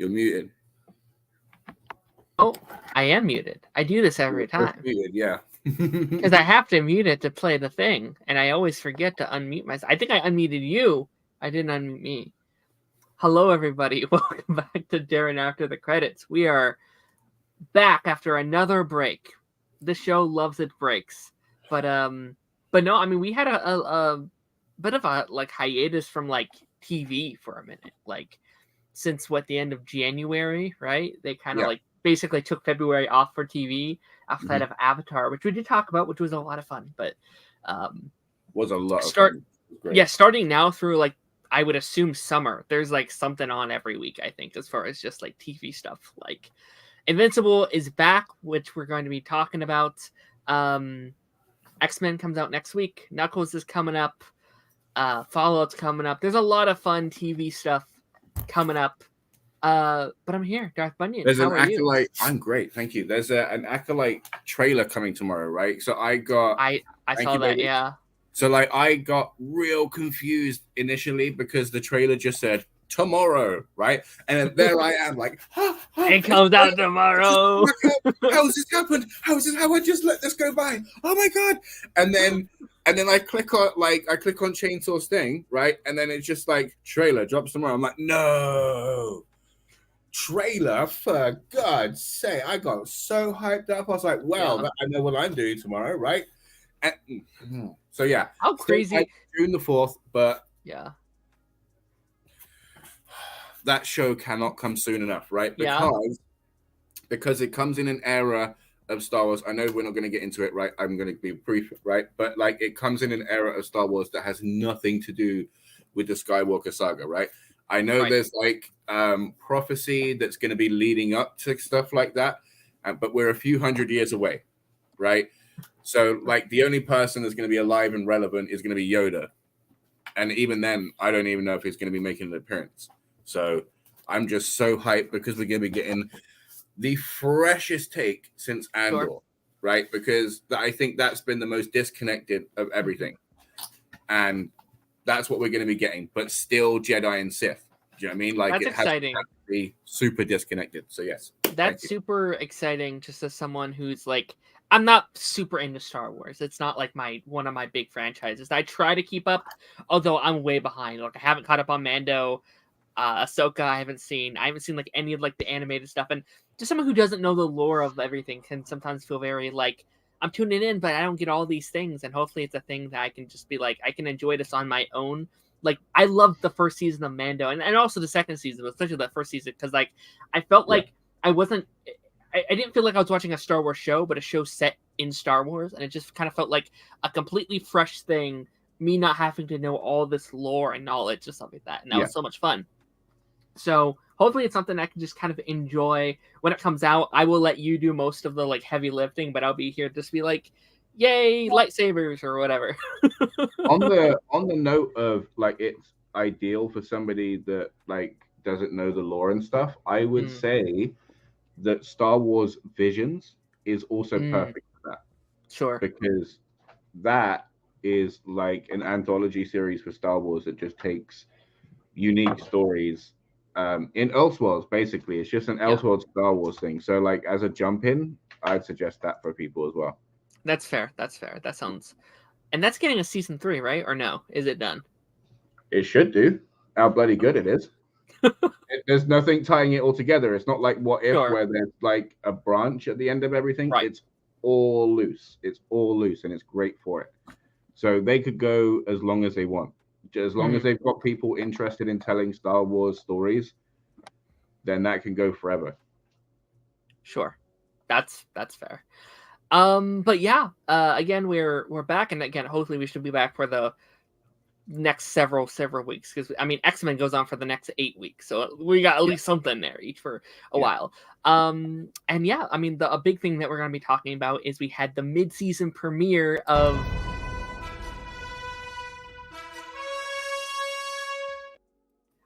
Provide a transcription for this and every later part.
You're muted. Oh, I am muted. I do this every time. Muted, yeah. Because I have to mute it to play the thing, and I always forget to unmute myself. I think I unmuted you. I didn't unmute me. Hello, everybody. Welcome back to Darren After the Credits. We are back after another break. This show loves its breaks, but no. I mean, we had a bit of a hiatus from TV for a minute, since the end of January, right? They kind of basically took February off for TV outside of Avatar, which we did talk about, which was a lot of fun. But was a lot of fun. Yeah, starting now through I would assume summer, there's something on every week, I think, as far as just TV stuff. Invincible is back, which we're going to be talking about. X-Men comes out next week. Knuckles is coming up. Fallout's coming up. There's a lot of fun TV stuff coming up. But I'm here, Darth Bunyan. There's How an are Acolyte. you? I'm great, thank you. There's an Acolyte trailer coming tomorrow, right? So I saw that, baby. Yeah. So I got real confused initially because the trailer just said tomorrow, right? And then there I am, it comes out tomorrow. How has this happened? How I just let this go by? Oh my god! And then I click on Chainsaw's thing, right? And then it's just trailer drops tomorrow. I'm like, no. Trailer, for God's sake. I got so hyped up. I was like, well, I know what I'm doing tomorrow, right? And, so yeah. How crazy. June the 4th, but yeah. That show cannot come soon enough, right? Because it comes in an era of Star Wars. I know we're not going to get into it, right? I'm going to be brief, right? But it comes in an era of Star Wars that has nothing to do with the Skywalker saga, right? I know there's prophecy that's going to be leading up to stuff like that, but we're a few hundred years away, right? So the only person that's going to be alive and relevant is going to be Yoda, and even then, I don't even know if he's going to be making an appearance. So I'm just so hyped because we're going to be getting the freshest take since Andor, right? Because I think that's been the most disconnected of everything, and that's what we're going to be getting, but still Jedi and Sith. Do you know what I mean? That's exciting. Has to be super disconnected. So yes. That's super exciting just as someone who's I'm not super into Star Wars. It's not one of my big franchises. I try to keep up, although I'm way behind. I haven't caught up on Mando, Ahsoka I haven't seen any of the animated stuff. And just someone who doesn't know the lore of everything can sometimes feel very I'm tuning in, but I don't get all these things. And hopefully it's a thing that I can just be I can enjoy this on my own. I loved the first season of Mando and also the second season, but especially that first season, because I felt I didn't feel like I was watching a Star Wars show, but a show set in Star Wars, and it just kind of felt like a completely fresh thing, me not having to know all this lore and knowledge and stuff like that, and that was so much fun. So hopefully it's something I can just kind of enjoy when it comes out. I will let you do most of the heavy lifting, but I'll be here just be yay, lightsabers or whatever. on the note of it's ideal for somebody that doesn't know the lore and stuff, I would say that Star Wars Visions is also perfect for that. Sure. Because that is an anthology series for Star Wars that just takes unique stories in Elseworlds, basically. It's just an Elseworlds Star Wars thing. So as a jump in, I'd suggest that for people as well. That's fair. That sounds... And that's getting a season 3, right? Or no? Is it done? It should do. How bloody good it is. There's nothing tying it all together. It's not like What If, where there's a branch at the end of everything. Right. It's all loose. And it's great for it. So they could go as long as they want. As long as they've got people interested in telling Star Wars stories, then that can go forever. Sure. That's fair. But yeah, again, we're back, and again, hopefully we should be back for the next several weeks, because X-Men goes on for the next 8 weeks, so we got at least something there each for a while. And yeah, a big thing that we're going to be talking about is we had the mid-season premiere of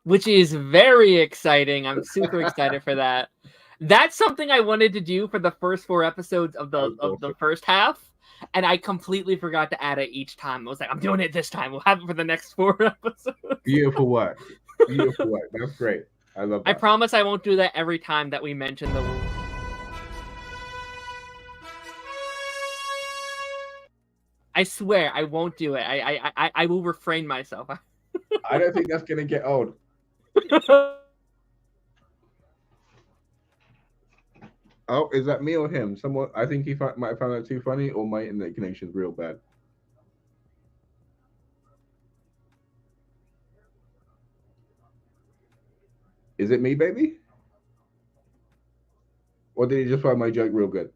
which is very exciting. I'm super excited for that. That's something I wanted to do for the first 4 episodes of the first half, and I completely forgot to add it each time. I was I'm doing it this time. We'll have it for the next 4 episodes. Beautiful work. That's great. I love that. I promise I won't do that every time that we mention the. I swear I won't do it. I will refrain myself. I don't think that's gonna get old. Oh, is that me or him? Someone, I think he might have found that too funny, or my internet connection's real bad. Is it me, baby? Or did he just find my joke real good?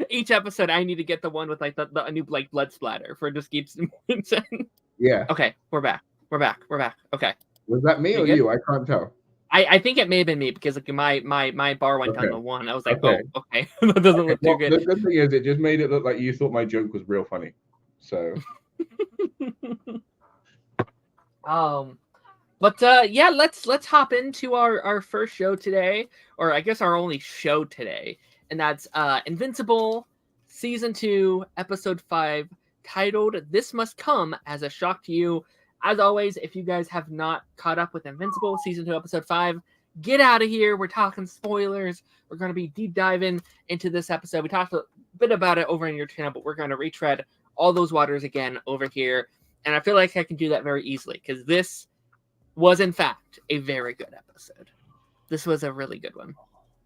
Each episode, I need to get the one with like the new like blood splatter for just keeps. Yeah. Okay, we're back. Okay. Was that me or you? I can't tell. I think it may have been me because like my bar went down to 1. I was like, oh, okay, that doesn't look too good. The good thing is, it just made it look like you thought my joke was real funny. So. But yeah, let's hop into our first show today, or I guess our only show today, and that's Invincible, Season 2, Episode 5, titled "This Must Come as a Shock to You." As always, if you guys have not caught up with Invincible, Season 2, Episode 5, get out of here. We're talking spoilers. We're going to be deep diving into this episode. We talked a bit about it over on your channel, but we're going to retread all those waters again over here. And I feel like I can do that very easily, because this was, in fact, a very good episode. This was a really good one.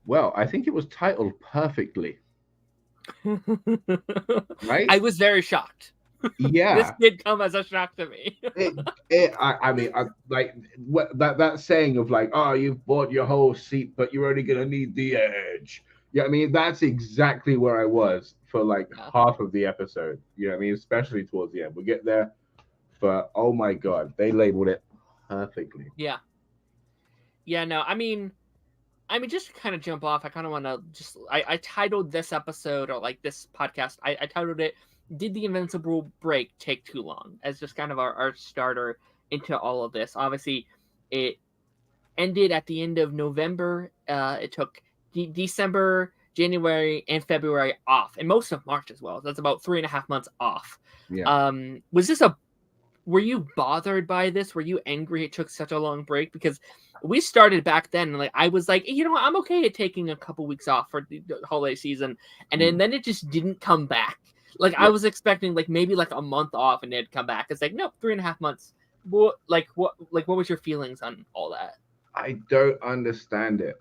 Well, I think it was titled perfectly. Right? I was very shocked. Yeah. This did come as a shock to me. I mean, like that saying of like, oh, you've bought your whole seat, but you're only going to need the edge. Yeah, I mean, that's exactly where I was for like half of the episode. You know what I mean? Especially towards the end. We'll get there. But, oh my God, they labeled it perfectly. Yeah. Yeah, no, I mean, just to kind of jump off, I kind of want to just, I titled this episode, or like this podcast, I titled it, "Did the Invincible Break Take Too Long?" as just kind of our starter into all of this. Obviously, it ended at the end of November. It took December, January, and February off, and most of March as well. That's about 3.5 months off. Yeah. Were you bothered by this? Were you angry it took such a long break? Because we started back then, and like I was like, you know what, I'm okay at taking a couple weeks off for the holiday season, and then it just didn't come back. Like I was expecting like maybe like a month off, and it'd come back. It's like, nope, 3.5 months. What was your feelings on all that? I don't understand it.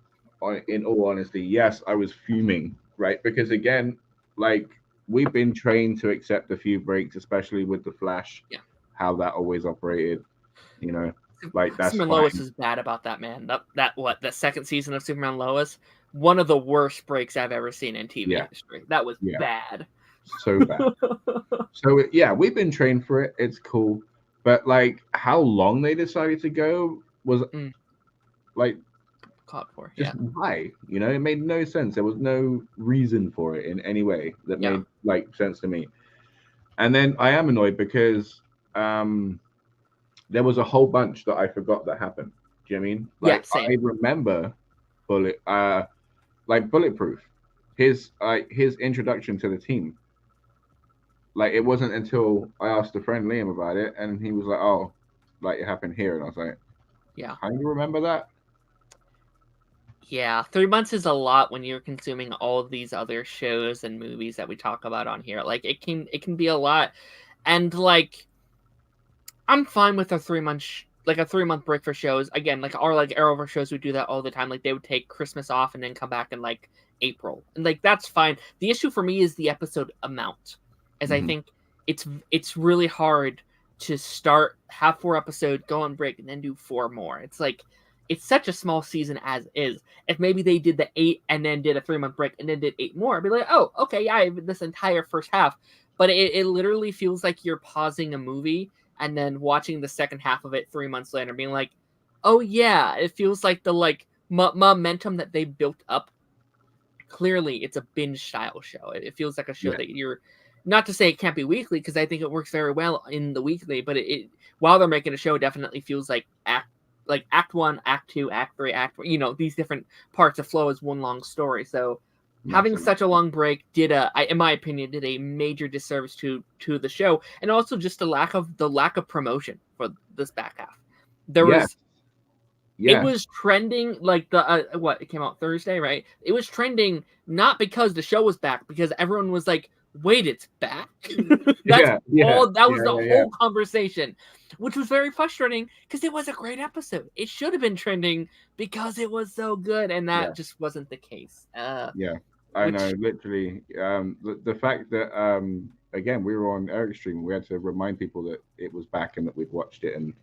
In all honesty, yes, I was fuming, right? Because again, like we've been trained to accept a few breaks, especially with the Flash. Yeah. How that always operated, you know, like that's Superman Lois is bad about that, man. That second season of Superman Lois, one of the worst breaks I've ever seen in TV industry. That was bad. So bad. So yeah, we've been trained for it. It's cool, but like how long they decided to go was like caught for. Just why? You know, it made no sense. There was no reason for it in any way that made like sense to me. And then I am annoyed because there was a whole bunch that I forgot that happened. Do you know what I mean? Like I remember Bulletproof, his introduction to the team. Like it wasn't until I asked a friend Liam about it, and he was like, "Oh, like it happened here," and I was like, "Yeah, I remember that." Yeah, 3 months is a lot when you're consuming all of these other shows and movies that we talk about on here. Like it can be a lot, and like I'm fine with a 3 month a 3 month break for shows. Again, like our like Arrowverse shows would do that all the time. Like they would take Christmas off and then come back in like April, and like that's fine. The issue for me is the episode amount, as I think it's really hard to have 4 episodes, go on break, and then do 4 more. It's like it's such a small season as is. If maybe they did the 8 and then did a 3 month break and then did 8 more, I'd be like, oh, okay, yeah, I have this entire first half. But it literally feels like you're pausing a movie and then watching the second half of it 3 months later, being like, oh yeah, it feels like the like momentum that they built up. Clearly, it's a binge style show. It feels like a show that you're, not to say it can't be weekly, because I think it works very well in the weekly, but it while they're making a show, it definitely feels like Act 1, Act 2, Act 3, Act 4, these different parts of flow as one long story. So having such a long break in my opinion, did a major disservice to the show, and also just the lack of promotion for this back half. There was It was trending like the what it came out Thursday, right? It was trending not because the show was back, because everyone was like, "Wait, it's back." That was the whole conversation, which was very frustrating because it was a great episode. It should have been trending because it was so good, and that just wasn't the case. I know, literally. The fact that again, we were on Eric's stream, we had to remind people that it was back and that we'd watched it, and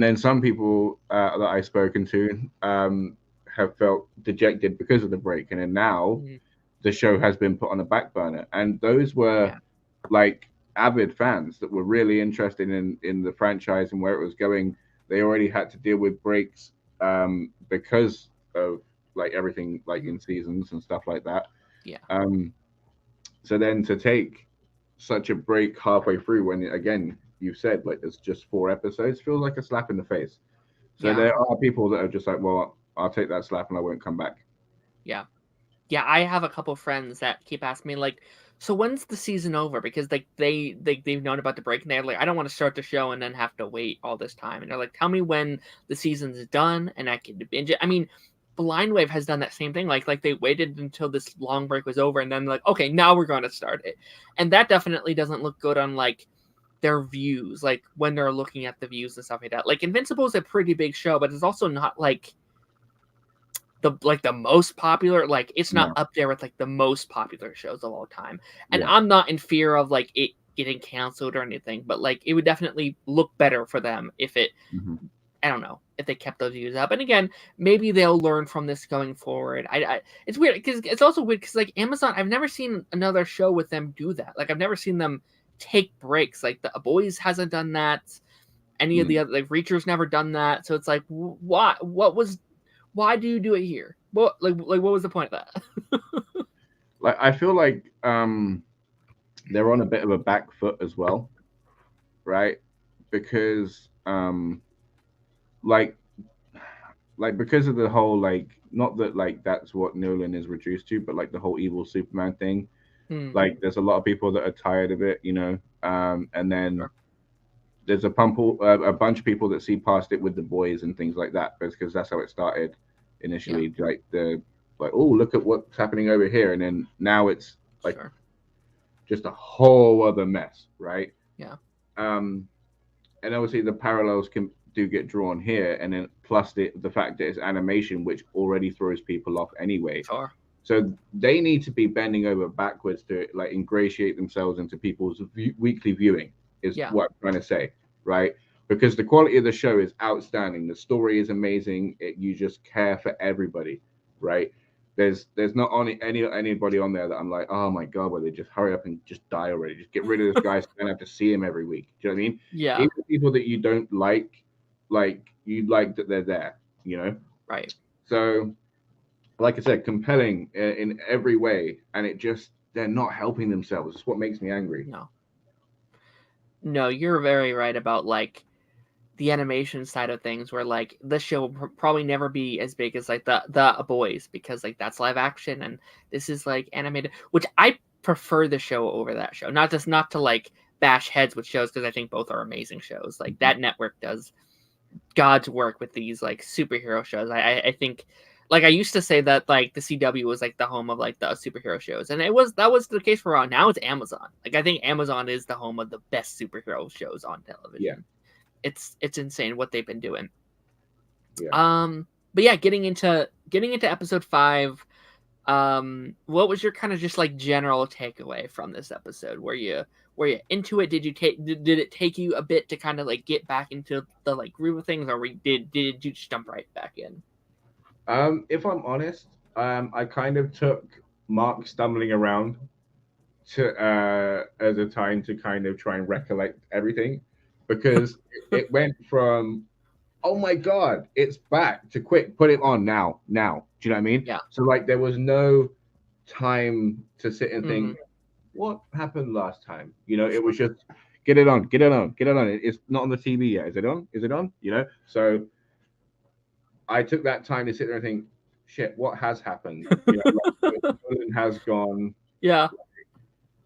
then some people that I've spoken to have felt dejected because of the break, and then now the show has been put on a back burner, and those were like avid fans that were really interested in the franchise and where it was going. They already had to deal with breaks because of like everything like in seasons and stuff like that. So then to take such a break halfway through, when again you've said like it's just 4 episodes, feels like a slap in the face. So there are people that are just like, well, I'll take that slap and I won't come back. I have a couple friends that keep asking me like, so when's the season over? Because like they've known about the break, and they're like, I don't want to start the show and then have to wait all this time. And they're like, tell me when the season's done and I can binge it. I mean, Blind Wave has done that same thing. Like they waited until this long break was over, and then like, okay, now we're going to start it. And that definitely doesn't look good on like their views, like when they're looking at the views and stuff like that. Like Invincible is a pretty big show, but it's also not like the most popular. Like it's not up there with like the most popular shows of all time. And I'm not in fear of like it getting canceled or anything, but like it would definitely look better for them if it I don't know, if they kept those views up. And again, maybe they'll learn from this going forward. It's weird because it's also weird because like Amazon, I've never seen another show with them do that. Like I've never seen them take breaks. Like the Boys hasn't done that. Any of the other like Reacher's never done that. So it's like, why do you do it here? What what was the point of that? Like I feel like they're on a bit of a back foot as well, right? Because like because of the whole like, not that like that's what Nolan is reduced to, but like the whole evil Superman thing. Like there's a lot of people that are tired of it, and then there's a bunch of people that see past it with the Boys and things like that, because that's how it started initially. Like oh, look at what's happening over here, and then now it's like just a whole other mess, right? And obviously the parallels do get drawn here, and then plus the fact that it's animation, which already throws people off anyway. So they need to be bending over backwards to like ingratiate themselves into people's weekly viewing, is what I'm trying to say, right? Because the quality of the show is outstanding. The story is amazing. You just care for everybody, right? There's not anybody on there that I'm like, oh my god, well, they just hurry up and just die already. Just get rid of this guy so I don't have to see him every week. Do you know what I mean? Even people that you don't like you like that they're there, Right. So like I said, compelling in every way, and they're not helping themselves. It's what makes me angry. No, you're very right about like the animation side of things, where like this show will probably never be as big as like the Boys, because like that's live action and this is like animated, which I prefer the show over that show. Not to like bash heads with shows, because I think both are amazing shows. Like that network does God's work with these like superhero shows. I think, like I used to say that like the CW was like the home of like the superhero shows, and that was the case for a while. Now it's Amazon. Like I think Amazon is the home of the best superhero shows on television. It's insane what they've been doing. But yeah, getting into episode 5, what was your kind of just like general takeaway from this episode? Were you into it? Did it take you a bit to kind of like get back into the like groove of things, or did you just jump right back in? If I'm honest, I kind of took Mark stumbling around as a time to kind of try and recollect everything, because it went from, oh my god, it's back, to quick, put it on now. Do you know what I mean? So like there was no time to sit and think, what happened last time? It was just get it on. It's not on the TV yet. Is it on? So I took that time to sit there and think, shit, what has happened? Nolan has gone.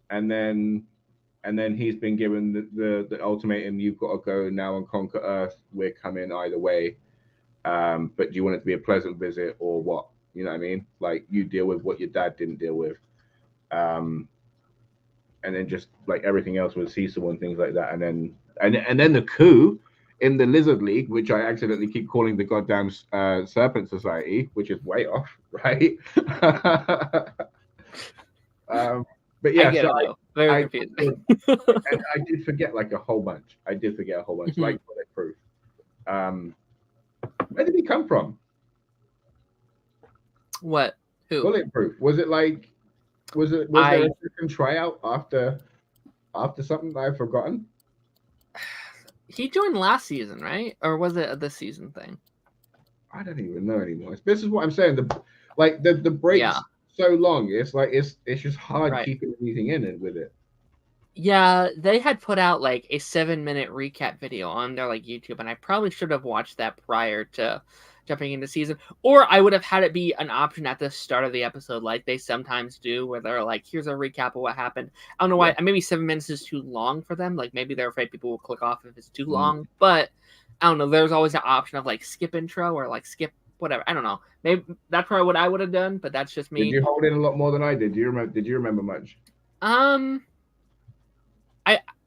And then he's been given the ultimatum, you've got to go now and conquer Earth. We're coming either way. But do you want it to be a pleasant visit or what? You know what I mean? Like you deal with what your dad didn't deal with. Um, and then just like everything else was Cecil and things like that. And then the coup in the Lizard League, which I accidentally keep calling the goddamn Serpent Society, which is way off, right? But yeah, I get so it, though. Very confusing. and I did forget like a whole bunch. I did forget a whole bunch, like Bulletproof. Where did he come from? What? Who? Bulletproof. Was it like? Was there a second tryout after something that I've forgotten? He joined last season, right? Or was it this season thing? I don't even know anymore. This is what I'm saying. The breaks so long. It's like it's just hard keeping anything in it with it. Yeah, they had put out like a 7-minute recap video on their like YouTube, and I probably should have watched that prior to jumping into season, or I would have had it be an option at the start of the episode, like they sometimes do, where they're like, "Here's a recap of what happened." I don't know why. Maybe 7 minutes is too long for them. Like maybe they're afraid people will click off if it's too long. But I don't know. There's always an option of like skip intro or like skip whatever. I don't know. Maybe that's probably what I would have done, but that's just me. Did you hold in a lot more than I did? Did you remember much?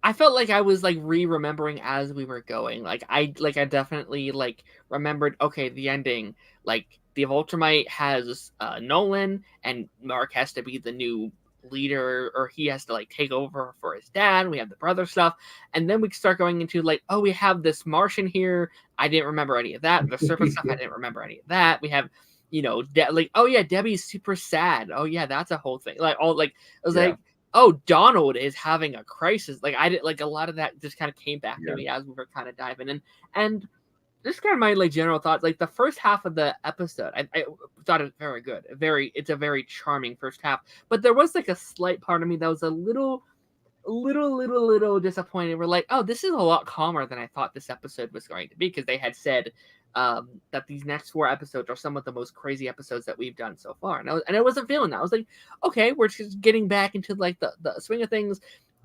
I felt like I was like remembering as we were going. Like I definitely like remembered. Okay, the ending. Like the Ultramite has Nolan, and Mark has to be the new leader, or he has to like take over for his dad. We have the brother stuff, and then we start going into like, oh, we have this Martian here. I didn't remember any of that. The Serpent stuff. I didn't remember any of that. We have, you know, like, oh yeah, Debbie's super sad. Oh yeah, that's a whole thing. Like all like I was like, oh, Donald is having a crisis. Like I did, like a lot of that just kind of came back to me as we were kind of diving in. And just kind of my like general thoughts. Like the first half of the episode, I thought it was very good. It's a very charming first half. But there was like a slight part of me that was a little disappointed. We're like, oh, this is a lot calmer than I thought this episode was going to be, because they had said that these next 4 episodes are some of the most crazy episodes that we've done so far. And I wasn't feeling that. I was like, okay, we're just getting back into like the swing of things.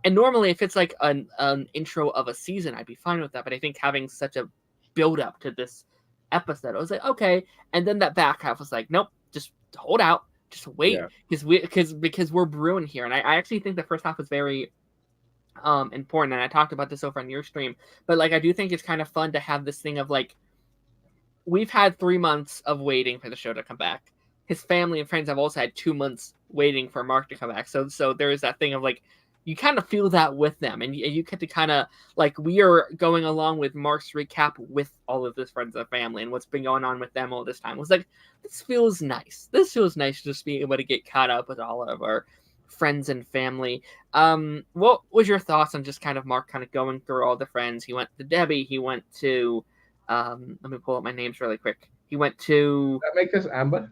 And normally if it's like an intro of a season, I'd be fine with that. But I think having such a build up to this episode, I was like, okay. And then that back half was like, nope, just hold out, just wait, because we're brewing here. And I actually think the first half was very important. And I talked about this over on your stream, but like I do think it's kind of fun to have this thing of like, we've had 3 months of waiting for the show to come back. His family and friends have also had 2 months waiting for Mark to come back. So there is that thing of like, you kind of feel that with them, and you get to kind of like, we are going along with Mark's recap with all of his friends and family and what's been going on with them all this time. It was like, this feels nice. This feels nice, just being able to get caught up with all of our friends and family. What was your thoughts on just kind of Mark kind of going through all the friends? He went to Debbie. He went to let me pull up my names really quick. He went to... Does that make us Amber?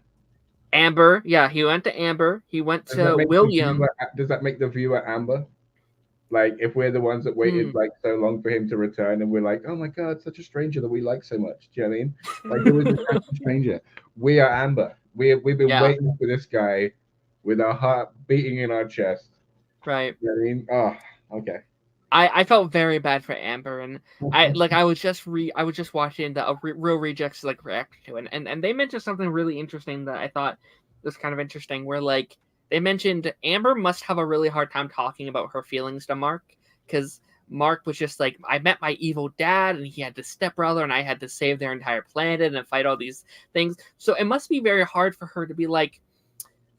Amber. Yeah, he went to Amber. He went to William. Does that make the viewer Amber? Like, if we're the ones that waited like so long for him to return, and we're like, oh my God, such a stranger that we like so much. Do you know what I mean? Like, it was a stranger. We are Amber. We've been waiting for this guy with our heart beating in our chest. Right. You know what I mean? Oh, okay. I felt very bad for Amber, and I was just watching the Real Rejects like react to it, and they mentioned something really interesting that I thought was kind of interesting, where like they mentioned Amber must have a really hard time talking about her feelings to Mark, because Mark was just like, I met my evil dad, and he had this stepbrother, and I had to save their entire planet and fight all these things. So it must be very hard for her to be like,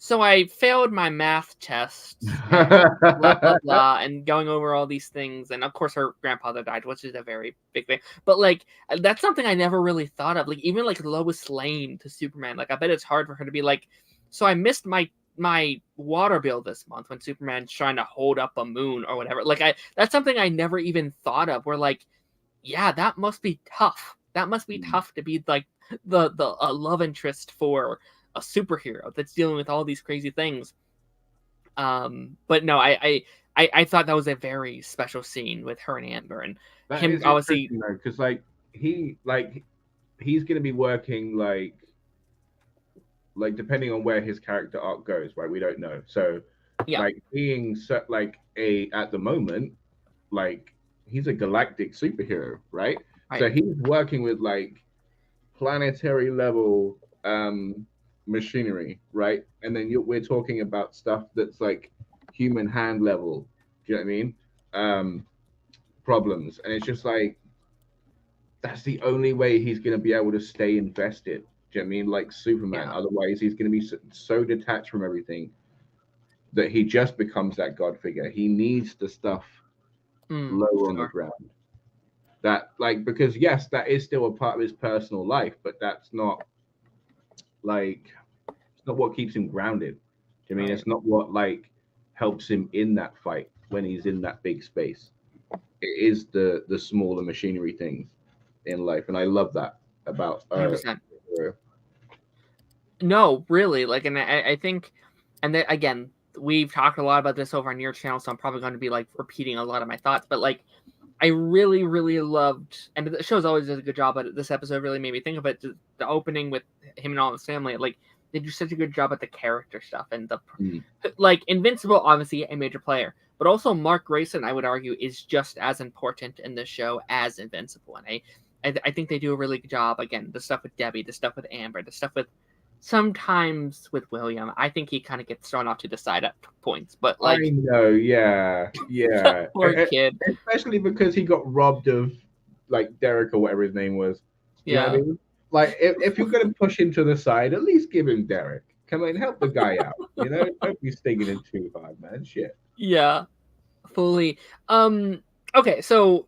so I failed my math test, and blah, blah, blah, and going over all these things. And of course her grandfather died, which is a very big thing. But like, that's something I never really thought of. Like, even like Lois Lane to Superman, like I bet it's hard for her to be like, so I missed my water bill this month when Superman's trying to hold up a moon or whatever. Like that's something I never even thought of, where like, yeah, that must be tough. That must be tough to be like the love interest for a superhero that's dealing with all these crazy things. But no, I thought that was a very special scene with her and Amber, and that him obviously, because like he's gonna be working like depending on where his character arc goes, right? We don't know. So like being like at the moment, like he's a galactic superhero, right? So he's working with like planetary level machinery, right? And then we're talking about stuff that's like human hand level. Do you know what I mean? Problems, and it's just like that's the only way he's going to be able to stay invested. Do you know what I mean? Like Superman. Yeah. Otherwise, he's going to be so detached from everything that he just becomes that god figure. He needs the stuff lower on the ground. That like because yes, that is still a part of his personal life, but that's not like it's not what keeps him grounded. Do you mean it's not what like helps him in that fight when he's in that big space. It is the smaller machinery things in life, and I love that about 100%. No, really, like, and I think, and then again, we've talked a lot about this over on your channel, so I'm probably going to be like repeating a lot of my thoughts, but like, I really, really loved, and the show's always does a good job, but this episode really made me think of it. The opening with him and all his family, like, they do such a good job at the character stuff and the like Invincible, obviously a major player, but also Mark Grayson, I would argue, is just as important in this show as Invincible, and I think they do a really good job. Again, the stuff with Debbie, the stuff with Amber, the stuff with sometimes with William. I think he kind of gets thrown off to the side at points, but like I know, yeah. poor kid, especially because he got robbed of like Derek or whatever his name was. You know what I mean? Like if you're gonna push him to the side, at least give him Derek. Come on, help the guy out. You know, don't be stinging him too hard, man. Shit. Yeah, fully. Okay, so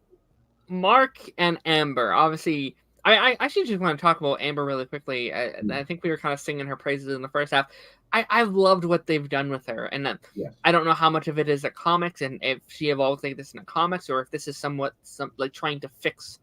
Mark and Amber, obviously, I actually just want to talk about Amber really quickly. I think we were kind of singing her praises in the first half. I've loved what they've done with her, and I don't know how much of it is a comics, and if she evolved like this in the comics, or if this is somewhat like trying to fix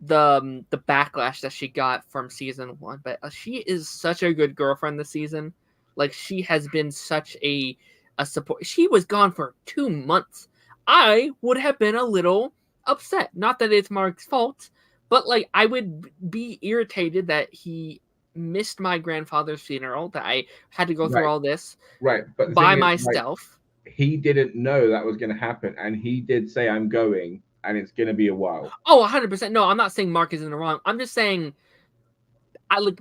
the backlash that she got from season 1. But she is such a good girlfriend this season. Like, she has been such a support. She was gone for 2 months. I would have been a little upset. Not that it's Mark's fault, but like I would be irritated that he missed my grandfather's funeral, that I had to go through all this but by myself. Like, he didn't know that was going to happen, and he did say, I'm going, and it's going to be a while. Oh, 100%. No, I'm not saying Mark is in the wrong. I'm just saying,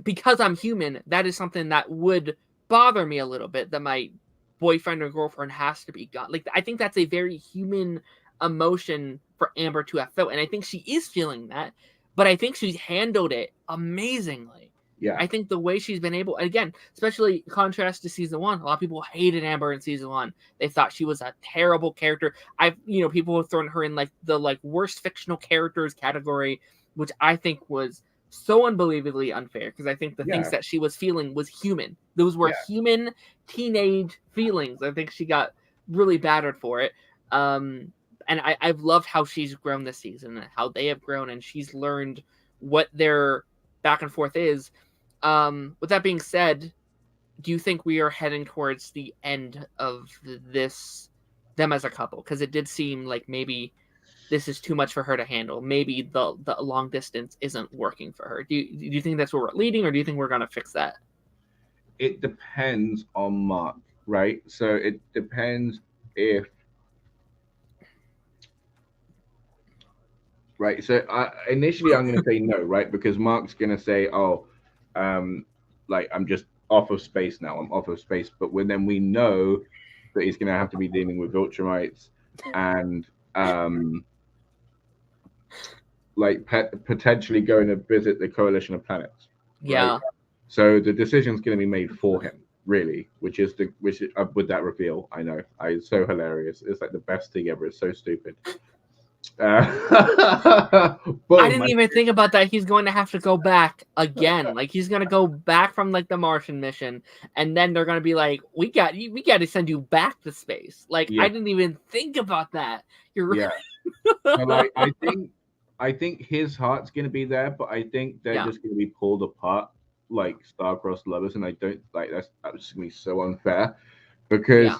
because I'm human, that is something that would bother me a little bit, that my boyfriend or girlfriend has to be gone. Like, I think that's a very human emotion for Amber to have felt, and I think she is feeling that, but I think she's handled it amazingly. Yeah, I think the way she's been able, again, especially contrast to season 1, a lot of people hated Amber in season 1. They thought she was a terrible character. People have thrown her in like the worst fictional characters category, which I think was so unbelievably unfair, because I think the things that she was feeling was human. Those were human teenage feelings. I think she got really battered for it. And I've loved how she's grown this season, and how they have grown, and she's learned what their back and forth is. With that being said, do you think we are heading towards the end of them as a couple? Because it did seem like maybe this is too much for her to handle. Maybe the long distance isn't working for her. Do you think that's where we're leading, or do you think we're going to fix that? It depends on Mark, right? So it depends if... Right, so initially I'm going to say no, right? Because Mark's going to say, like, I'm just off of space now. I'm off of space. But then we know that he's going to have to be dealing with Ultramites and like potentially going to visit the Coalition of Planets. Right? Yeah. So the decision's going to be made for him, really, which is with that reveal. I know, it's so hilarious. It's like the best thing ever. It's so stupid. I didn't even think about that. He's going to have to go back again. Like, he's going to go back from like the Martian mission, and then they're going to be like, we got to send you back to space. Like, I didn't even think about that. You're right. So, like, I think his heart's going to be there, but I think they're just going to be pulled apart like star-crossed lovers, and I don't like that's just going to be so unfair, because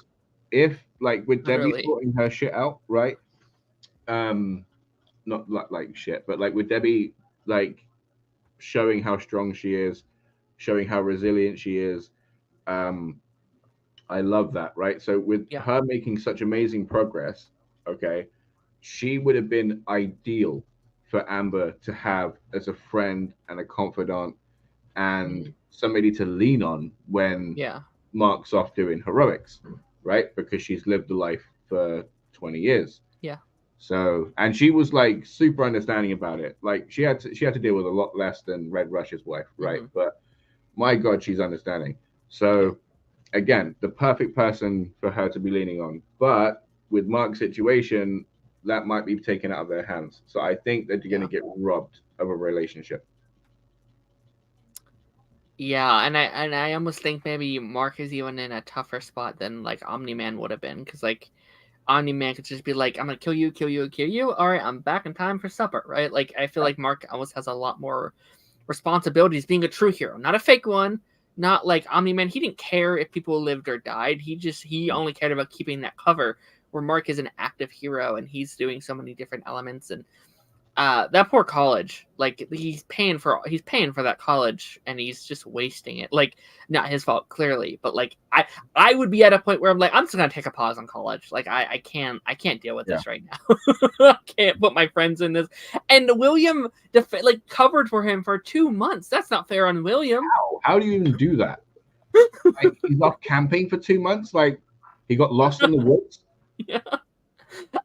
if like with Debbie sorting her shit out, right? Not like shit, but like with Debbie, like showing how strong she is, showing how resilient she is. I love that, right? So with her making such amazing progress, okay, she would have been ideal for Amber to have as a friend and a confidant and somebody to lean on when Mark's off doing heroics, right? Because she's lived a life for 20 years. Yeah. So, and she was like super understanding about it. Like she had to deal with a lot less than Red Rush's wife, right? But my God, she's understanding. So again, the perfect person for her to be leaning on. But with Mark's situation, that might be taken out of their hands. So I think that you're going to get robbed of a relationship. Yeah, and I almost think maybe Mark is even in a tougher spot than like Omni-Man would have been, because like Omni-Man could just be like, I'm gonna kill you, kill you, kill you. All right, I'm back in time for supper, right? Like I feel like Mark almost has a lot more responsibilities being a true hero, not a fake one. Not like Omni-Man. He didn't care if people lived or died. He only cared about keeping that cover. Where Mark is an active hero and he's doing so many different elements, and that poor college, like he's paying for that college and he's just wasting it. Like, not his fault clearly, but like I would be at a point where I'm like, I'm just gonna take a pause on college. Like I can't deal with this right now. I can't put my friends in this. And William like covered for him for 2 months. That's not fair on William. How do you even do that? Like, he's off camping for 2 months. Like he got lost in the woods. Yeah.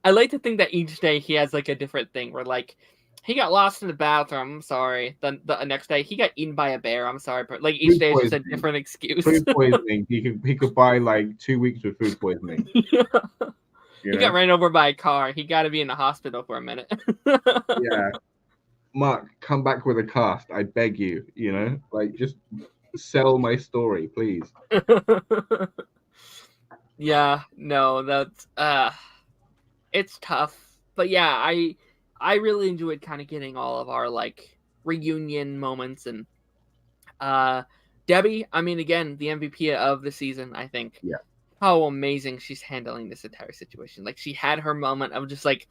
I like to think that each day he has like a different thing where like he got lost in the bathroom. I'm sorry. Then the next day he got eaten by a bear. I'm sorry, but like each day is just a different excuse. Food poisoning. He could buy like 2 weeks with food poisoning. Yeah. He got ran over by a car. He got to be in the hospital for a minute. Yeah. Mark, come back with a cast. I beg you. You know, like just sell my story, please. Yeah. No, that's it's tough, but yeah, I really enjoyed kind of getting all of our like reunion moments, and Debbie, I mean, again, the MVP of the season, I think. Yeah. How amazing she's handling this entire situation. Like she had her moment of just like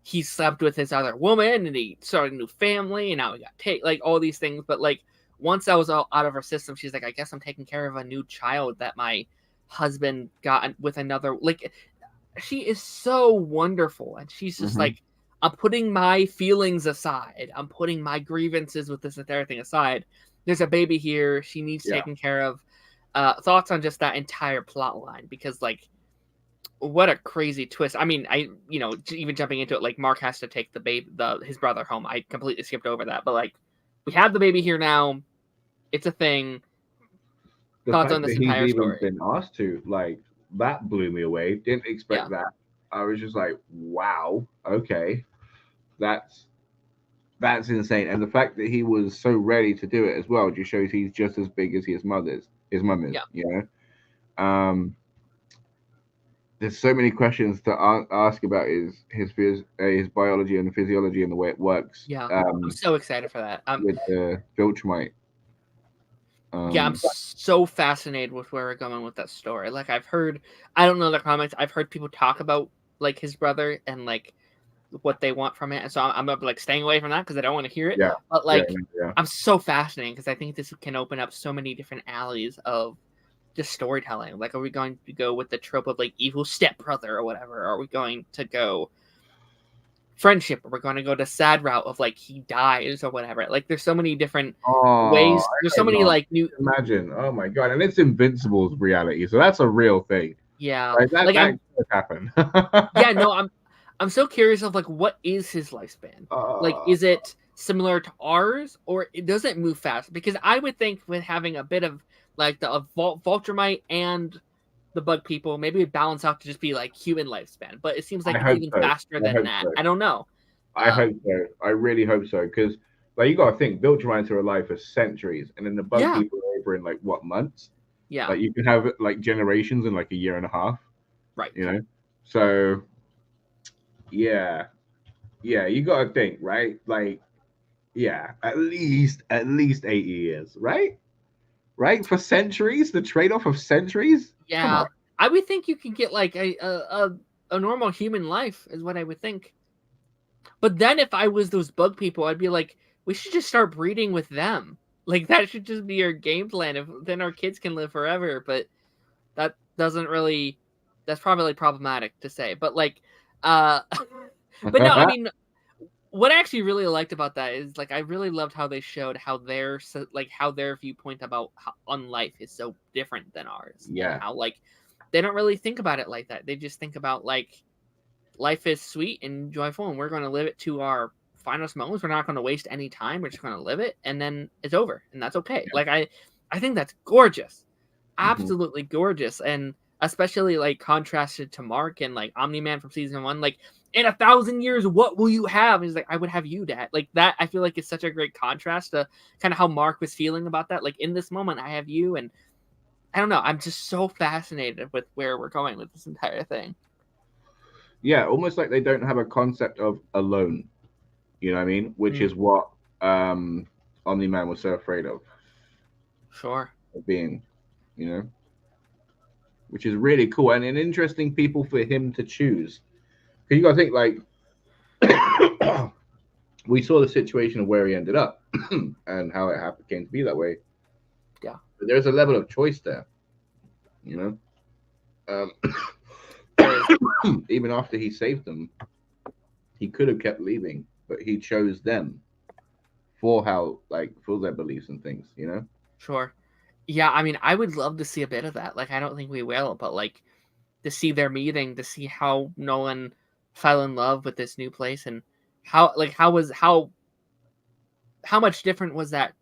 he slept with his other woman and he started a new family and now he got like all these things, but like once that was all out of her system, she's like, I guess I'm taking care of a new child that my husband got with another. Like she is so wonderful, and she's just like, I'm putting my feelings aside. I'm putting my grievances with this entire thing aside. There's a baby here. She needs taken care of. Thoughts on just that entire plot line, because like, what a crazy twist. I mean, even jumping into it, like Mark has to take his brother home. I completely skipped over that, but like, we have the baby here now. It's a thing. Thoughts on this entire story? Been asked to, like, that blew me away. Didn't expect that. I was just like, wow, okay, that's insane. And the fact that he was so ready to do it as well just shows he's just as big as his mum is. You know, there's so many questions to ask about his biology and physiology and the way it works. Yeah, I'm so excited for that. With the Viltrumite. Yeah, I'm so fascinated with where we're going with that story. Like, I don't know the comics. I've heard people talk about like his brother and like what they want from it, and so I'm like staying away from that because I don't want to hear it. Yeah. But like, I'm so fascinated because I think this can open up so many different alleys of just storytelling. Like, are we going to go with the trope of like evil stepbrother or whatever? Are we going to go friendship, or we're going to go the sad route of like he dies or whatever? Like, there's so many different ways. There's so many like new. Imagine, oh my god, and it's Invincible's reality, so that's a real thing. Yeah, right? That could happen. Yeah, no, I'm so curious of like, what is his lifespan? Like, is it similar to ours, or does it move fast? Because I would think with having a bit of like the Viltrumite and the bug people, maybe it balance out to just be like human lifespan. But it seems like it's even faster than that. So. I don't know. I hope so. I really hope so, because like you got to think, Viltrumites are alive for centuries, and then the bug people are over in like what, months? Yeah, like you can have like generations in like a year and a half, right? You know, so yeah, you got to think, right? Like, yeah, at least 80 years, right? For centuries, the trade-off of centuries. Yeah, I would think you could get like a normal human life is what I would think. But then if I was those bug people, I'd be like, we should just start breeding with them. Like, that should just be our game plan. Then our kids can live forever. But that doesn't really. That's probably problematic to say. But like, but no, I mean, what I actually really liked about that is like I really loved how they showed how how their viewpoint about on life is so different than ours, and how like they don't really think about it like that. They just think about like life is sweet and joyful, and we're going to live it to our finest moments. We're not going to waste any time. We're just going to live it, and then it's over, and that's okay. Like I think that's gorgeous, absolutely gorgeous, and especially like contrasted to Mark and like Omni-Man from season 1. Like, in 1,000 years, what will you have? He's like, I would have you, Dad. Like that, I feel like it's such a great contrast to kind of how Mark was feeling about that. Like, in this moment, I have you, and I don't know. I'm just so fascinated with where we're going with this entire thing. Yeah, almost like they don't have a concept of alone. You know what I mean? Which is what Omni-Man was so afraid of. Sure. Of being, you know, which is really cool and an interesting people for him to choose. Because you got to think, like, we saw the situation of where he ended up and how it came to be that way. Yeah. But there's a level of choice there, you know? Even after he saved them, he could have kept leaving, but he chose them for for their beliefs and things, you know? Sure. Yeah, I mean, I would love to see a bit of that. Like, I don't think we will, but like to see their meeting, to see how Nolan fell in love with this new place, and how much different was that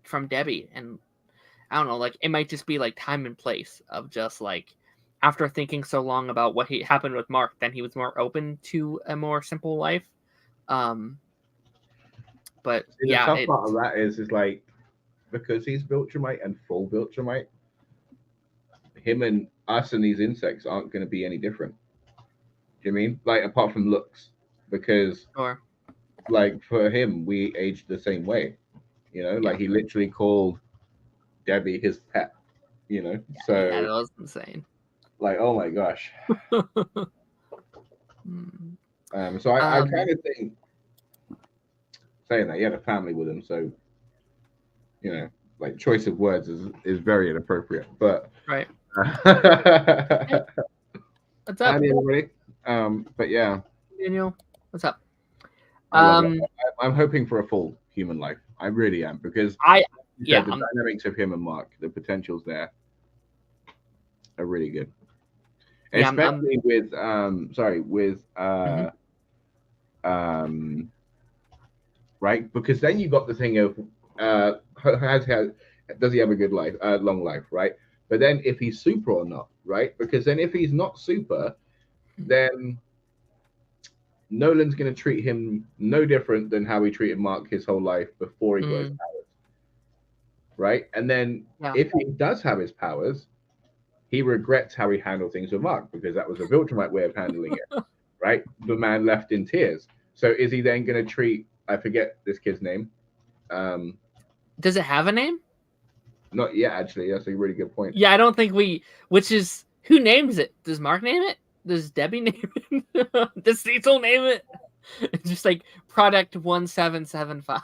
from Debbie? And I don't know, like it might just be like time and place of just like after thinking so long about what happened with Mark, then he was more open to a more simple life. But see, the tough part of that is like, because he's Viltrumite and full Viltrumite, him and us and these insects aren't going to be any different. Do you mean? Like, apart from looks, because like for him, we aged the same way. You know, like he literally called Debbie his pet. You know, so that was insane. Like, oh my gosh. So I kind of think, saying that he had a family with him, so you know, like choice of words is very inappropriate. But right. What's up? Howdy, everybody. But yeah, Daniel, what's up? I'm hoping for a full human life. I really am, because the dynamics of him and Mark, the potentials there are really good. Especially with right, because then you got the thing of does he have a good life, long life, right? But then if he's super or not, right? Because then if he's not super, then Nolan's going to treat him no different than how he treated Mark his whole life before he got his powers, right? And then if he does have his powers, he regrets how he handled things with Mark, because that was a Viltrumite way of handling it, right? The man left in tears. So is he then going to treat, I forget this kid's name. Does it have a name? Not yet, actually. That's a really good point. Yeah, I don't think who names it? Does Mark name it? Does Debbie name it? Does Cecil name it? It's just like product 1775.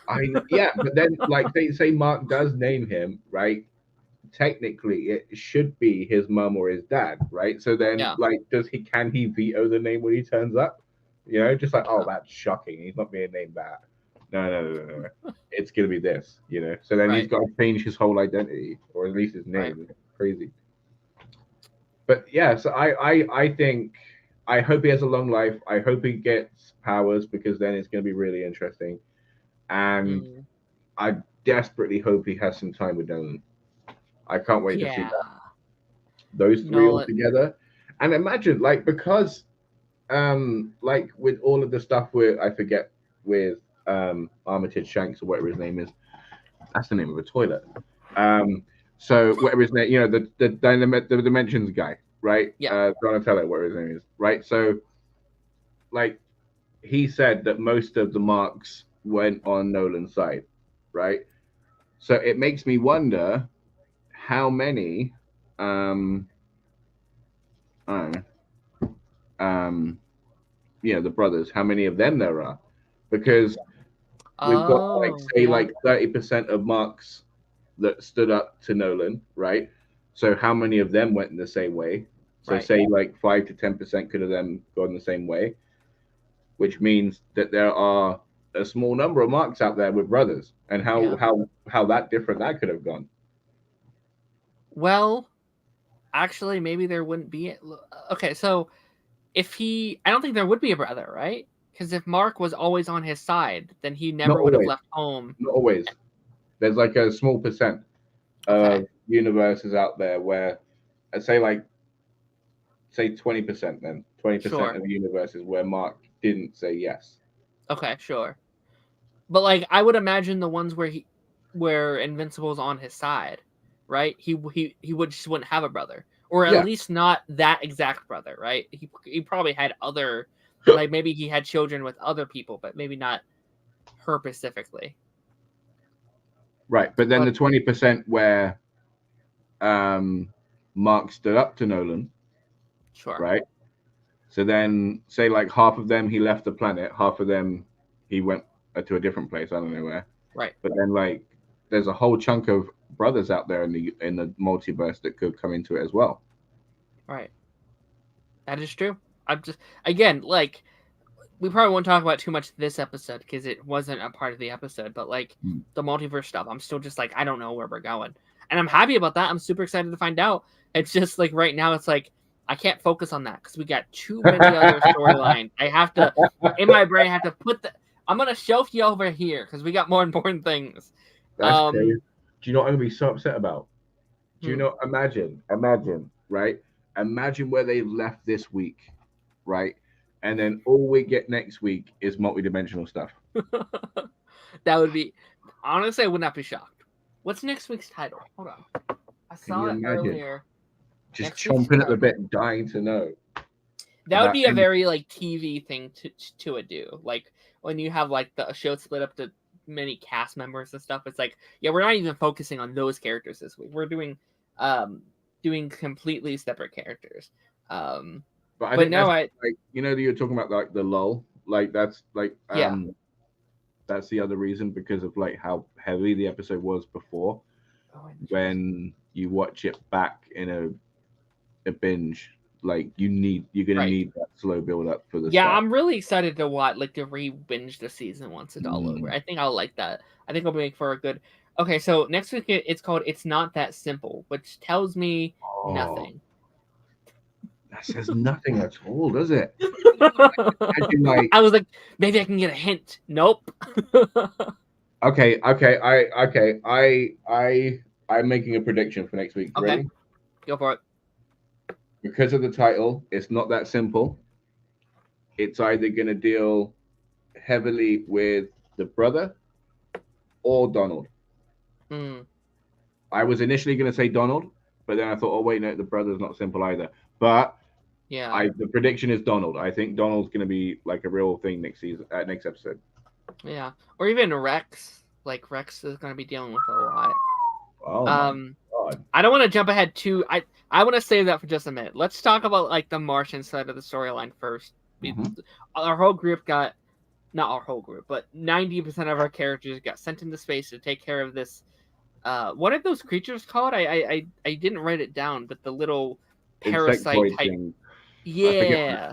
But then like say Mark does name him, right? Technically it should be his mom or his dad, right? So then like can he veto the name when he turns up? You know, just like, oh, that's shocking. He's not being named that. No. It's gonna be this, you know. So then he's got to change his whole identity, or at least his name. It's crazy. But yeah, so I think, I hope he has a long life. I hope he gets powers, because then it's gonna be really interesting. And I desperately hope he has some time with Nolan. I can't wait to see that. Those three all together. And imagine, like, because like with all of the stuff with Armitage Shanks, or whatever his name is. That's the name of a toilet. So whatever his name, you know, the dimensions guy, right? Donatello, whatever his name is, right? So like he said that most of the marks went on Nolan's side, right? So it makes me wonder how many the brothers, how many of them there are, because we've got like 30% of marks that stood up to Nolan, right? So how many of them went in the same way? So say like 5 to 10% could have then gone the same way, which means that there are a small number of Marks out there with brothers, and how that different that could have gone. Well, actually, maybe there wouldn't be. Okay, so I don't think there would be a brother, right? Because if Mark was always on his side, then he never would have left home. Not always. There's like a small percent of universes out there where, I'd say 20%. Then 20% of universes where Mark didn't say yes. Okay, sure. But like, I would imagine the ones where Invincible's on his side, right? He wouldn't have a brother, or at least not that exact brother, right? He probably had other, like maybe he had children with other people, but maybe not her specifically. Right, but then the 20% where Mark stood up to Nolan, sure, right? So then, say like half of them he left the planet, half of them he went to a different place. I don't know where. Right. But then like, there's a whole chunk of brothers out there in the multiverse that could come into it as well. Right. That is true. I'm just, again, like, we probably won't talk about too much this episode because it wasn't a part of the episode, but like the multiverse stuff, I'm still just like, I don't know where we're going. And I'm happy about that. I'm super excited to find out. It's just like right now it's like I can't focus on that because we got too many other storylines. I have to, in my brain, I have to I'm going to shelf you over here because we got more important things. That's crazy. Do you know what I'm going to be so upset about? Do you know, imagine, right? Imagine where they left this week, right? And then all we get next week is multidimensional stuff. That would be, honestly, I would not be shocked. What's next week's title? Hold on. I saw it earlier. Just chomping at the bit, dying to know. That would be a very like TV thing to do. Like when you have like the show split up to many cast members and stuff. It's like, yeah, we're not even focusing on those characters this week. We're doing completely separate characters. But no, like, you know, you're talking about like the lull, like that's like that's the other reason, because of like how heavy the episode was before. When you watch it back in a binge, like you're gonna need that slow build up for the start. I'm really excited to watch, like, to re-binge the season once it's all over. I think I'll like that. I think it'll make for a good. Okay, so next week it's called "It's Not That Simple," which tells me nothing. That says nothing at all, does it? I was like, maybe I can get a hint. Nope. Okay. I'm making a prediction for next week. Okay. Ready? Go for it. Because of the title, it's not that simple. It's either going to deal heavily with the brother or Donald. I was initially going to say Donald, but then I thought, oh wait, no, the brother's not simple either. But the prediction is Donald. I think Donald's going to be like a real thing next season, next episode. Yeah, or even Rex. Like Rex is going to be dealing with a lot. Oh my God. I don't want to jump ahead too. I want to save that for just a minute. Let's talk about like the Martian side of the storyline first. Our whole group got, not our whole group, but 90% of our characters got sent into space to take care of this. What are those creatures called? I didn't write it down, but the little parasite type. Yeah.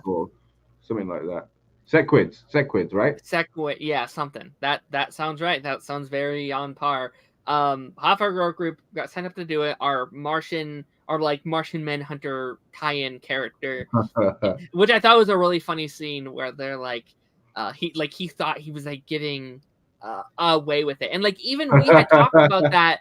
Something like that. Sequids, right? Sequid, yeah, something. That sounds right. That sounds very on par. Half our group got sent up to do it. Our Martian Manhunter tie-in character, which I thought was a really funny scene where they're like, he thought he was like getting away with it, and like even we had talked about that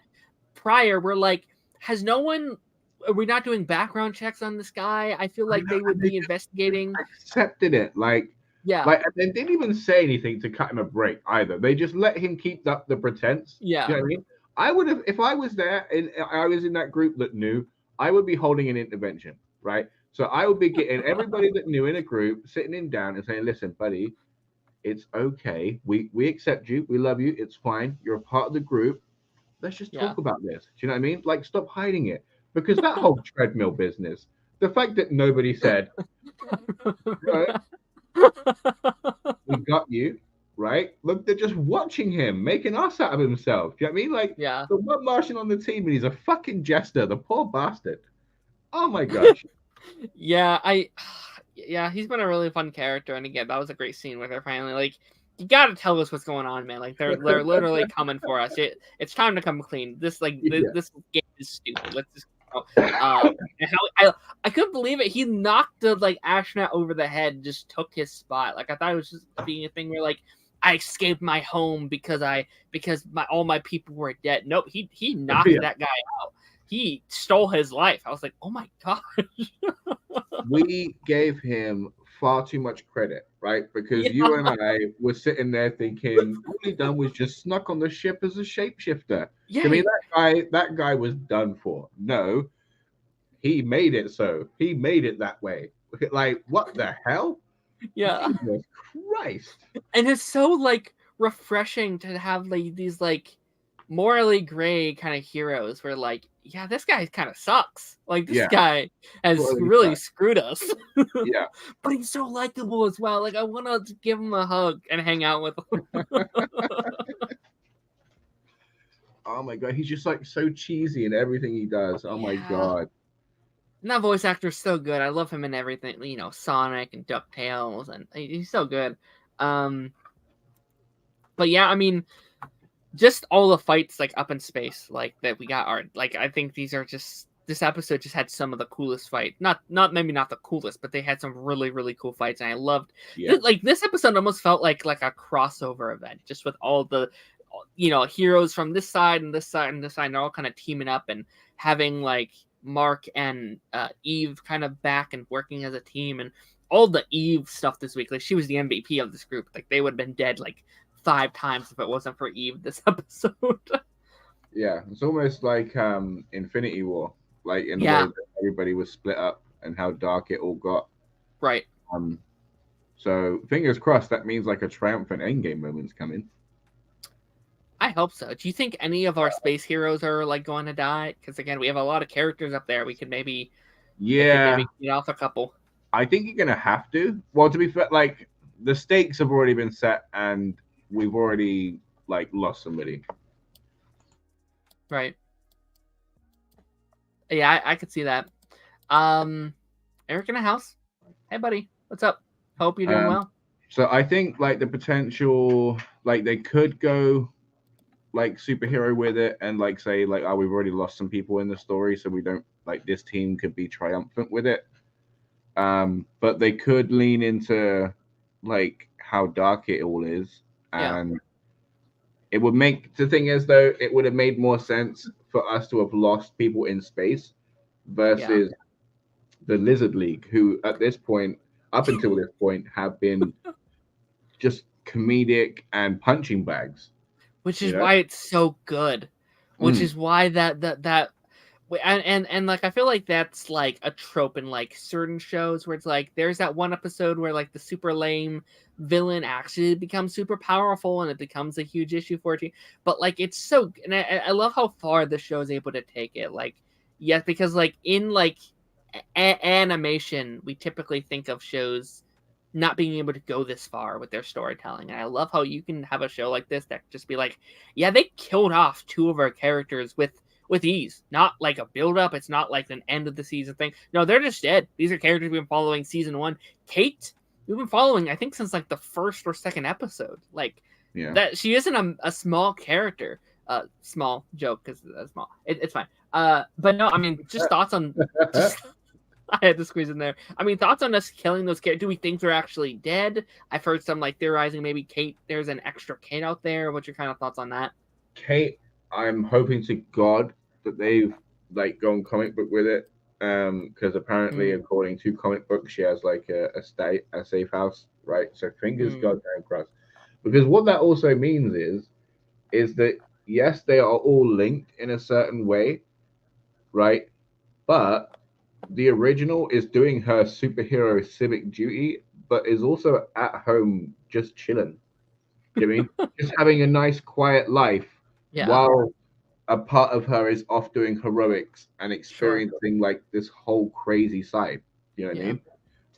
prior. We're like, are we not doing background checks on this guy? I feel like they would be investigating. Accepted it, like. Yeah. Like, and they didn't even say anything to cut him a break either. They just let him keep up the pretense. Yeah. You know what I mean? I would have, if I was there and I was in that group that knew, I would be holding an intervention, right? So I would be getting everybody that knew in a group, sitting him down and saying, listen, buddy, it's okay. We accept you. We love you. It's fine. You're a part of the group. Let's just talk about this. Do you know what I mean? Like, stop hiding it. Because that whole treadmill business, the fact that nobody said, right? We got you, right? Look, they're just watching him, making us out of himself. Do you know what I mean? Like, the one Martian on the team, and he's a fucking jester, the poor bastard. Oh my gosh. He's been a really fun character, and again, that was a great scene where they're finally like, you gotta tell us what's going on, man. Like they're literally coming for us. It's time to come clean. This this game is stupid. Let's just and how I couldn't believe it. He knocked the like astronaut over the head, just took his spot. Like I thought it was just being a thing where like I escaped my home because all my people were dead. Nope, he knocked that guy out. He stole his life. I was like, oh my gosh. We gave him far too much credit, right? Because you and I were sitting there thinking all he done was just snuck on the ship as a shapeshifter. Yeah. I mean, that guy was done for. No, he made it so. He made it that way. Like, what the hell? Yeah. Jesus Christ. And it's so like refreshing to have like these like morally gray kind of heroes where like, yeah, this guy kind of sucks. Like this guy has really screwed us. Yeah. But he's so likable as well. Like I want to give him a hug and hang out with him. Oh my god, he's just like so cheesy in everything he does. Oh my god. And that voice actor is so good. I love him in everything. You know, Sonic and DuckTales, and he's so good. But yeah, I mean, just all the fights like up in space, like that we got are like I think these are just this episode just had some of the coolest fight. Not maybe not the coolest, but they had some really really cool fights, and I loved. Like this episode almost felt like a crossover event, just with all the heroes from this side and this side and this side, and they're all kind of teaming up and having like Mark and Eve kind of back and working as a team, and all the Eve stuff this week. Like she was the MVP of this group. Like they would have been dead like 5 times if it wasn't for Eve this episode. Yeah, it's almost like Infinity War, like in the way that everybody was split up and how dark it all got. Right. So fingers crossed that means like a triumphant endgame moment's coming. I hope so. Do you think any of our space heroes are like going to die? Because again, we have a lot of characters up there. We could maybe get off a couple. I think you're gonna have to. Well, to be fair, like the stakes have already been set, and we've already like lost somebody. Right. Yeah, I could see that. Eric in the house. Hey, buddy. What's up? Hope you're doing well. So I think like the potential, like they could go like superhero with it and like say like, oh, we've already lost some people in the story, so we don't like this team could be triumphant with it. But they could lean into like how dark it all is, and it would make the thing is though it would have made more sense for us to have lost people in space versus the Lizard League, who at this point, up until this point, have been just comedic and punching bags. Which is why it's so good. Which is why that and like I feel like that's like a trope in like certain shows where it's like there's that one episode where like the super lame villain actually becomes super powerful and it becomes a huge issue for you. But like it's so, and I love how far the show is able to take it. Like yes, because like in like animation, we typically think of shows not being able to go this far with their storytelling. And I love how you can have a show like this that just be like, yeah, they killed off 2 of our characters with ease. Not like a build up. It's not like an end of the season thing. No, they're just dead. These are characters we've been following season 1. Kate, we've been following, I think, since like the 1st or 2nd episode. Like that she isn't a small character. Small joke because that's small. It's fine. But no, I mean, just thoughts on. I had to squeeze in there. I mean, thoughts on us killing those characters? Do we think they're actually dead? I've heard some like theorizing maybe Kate. There's an extra Kate out there. What's your kind of thoughts on that? Kate, I'm hoping to God that they've like gone comic book with it, because apparently, according to comic books, she has like a safe house, right? So fingers God crossed. Because what that also means is that yes, they are all linked in a certain way, right? But the original is doing her superhero civic duty, but is also at home just chilling. You know what I mean? Just having a nice quiet life while a part of her is off doing heroics and experiencing like this whole crazy side. You know what I mean?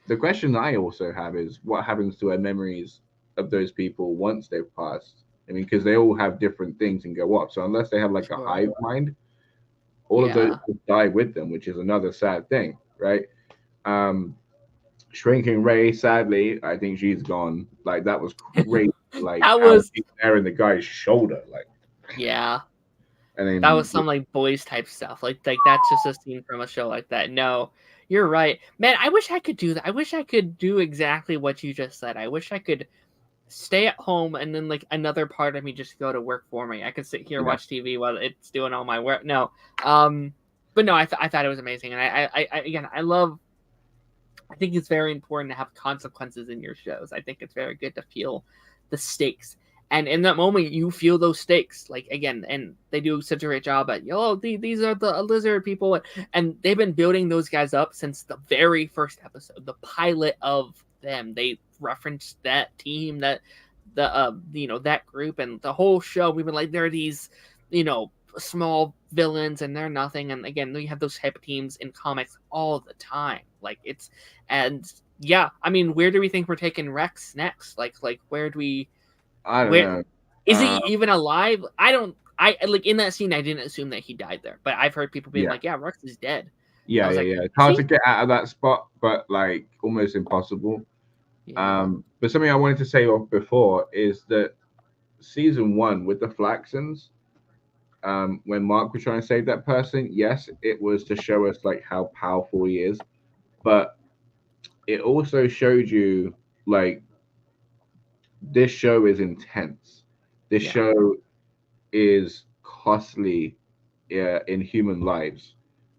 The question I also have is what happens to her memories of those people once they've passed? I mean, because they all have different things and go off. So unless they have like a hive mind, all of those die with them, which is another sad thing, right? Shrinking Ray, sadly, I think she's gone. Like that was crazy like That how was he's there in the guy's shoulder, like, yeah. and That was then some like boys type stuff. Like that's just a scene from a show like that. No, you're right, man. I wish I could do that. I wish I could do exactly what you just said. I wish I could stay at home and then like another part of me just go to work for me. I could sit here yeah, watch TV while it's doing all my work. No, but no, I thought it was amazing, and I again I love. I think it's very important to have consequences in your shows. I think it's very good to feel the stakes. And in that moment, you feel those stakes. Like, again, and they do such a great job at, these are the lizard people. And they've been building those guys up since the very first episode, the pilot of them. They referenced that team, that that group, and the whole show. We've been like, there are these, small villains and they're nothing. And again, you have those type of teams in comics all the time. Like, it's, and yeah, I mean, where do we think we're taking Rex next? Like where do we, I don't where know. is he even alive? I like in that scene I didn't assume that he died there, but I've heard people being Yeah. like, yeah, Rex is dead. Yeah, yeah, yeah. It's hard to get out of that spot, but like almost impossible. Yeah. But something I wanted to say off before is that season 1 with the Flaxons, when Mark was trying to save that person, yes, it was to show us like how powerful he is, but it also showed you like this show is intense. This show is costly in human lives,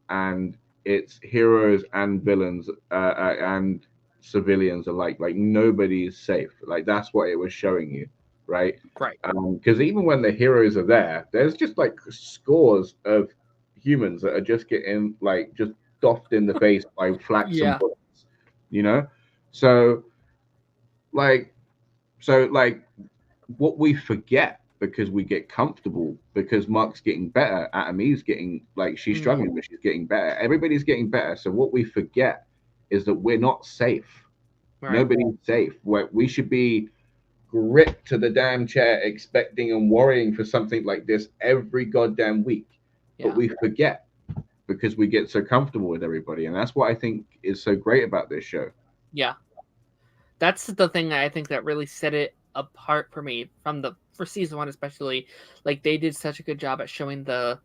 and it's heroes and villains and civilians alike. Like nobody is safe. Like that's what it was showing you, right? Right. Because even when the heroes are there, there's just like scores of humans that are just getting like just doffed in the face by flax and bullets, you know. So like like what we forget because we get comfortable because Mark's getting better, Atomi's getting like she's struggling, but she's getting better. Everybody's getting better. So what we forget is that we're not safe. Right. Nobody's safe. We should be gripped to the damn chair, expecting and worrying for something like this every goddamn week. But we forget because we get so comfortable with everybody, and that's what I think is so great about this show. Yeah. That's the thing I think that really set it apart for me for season 1 especially. Like they did such a good job at showing the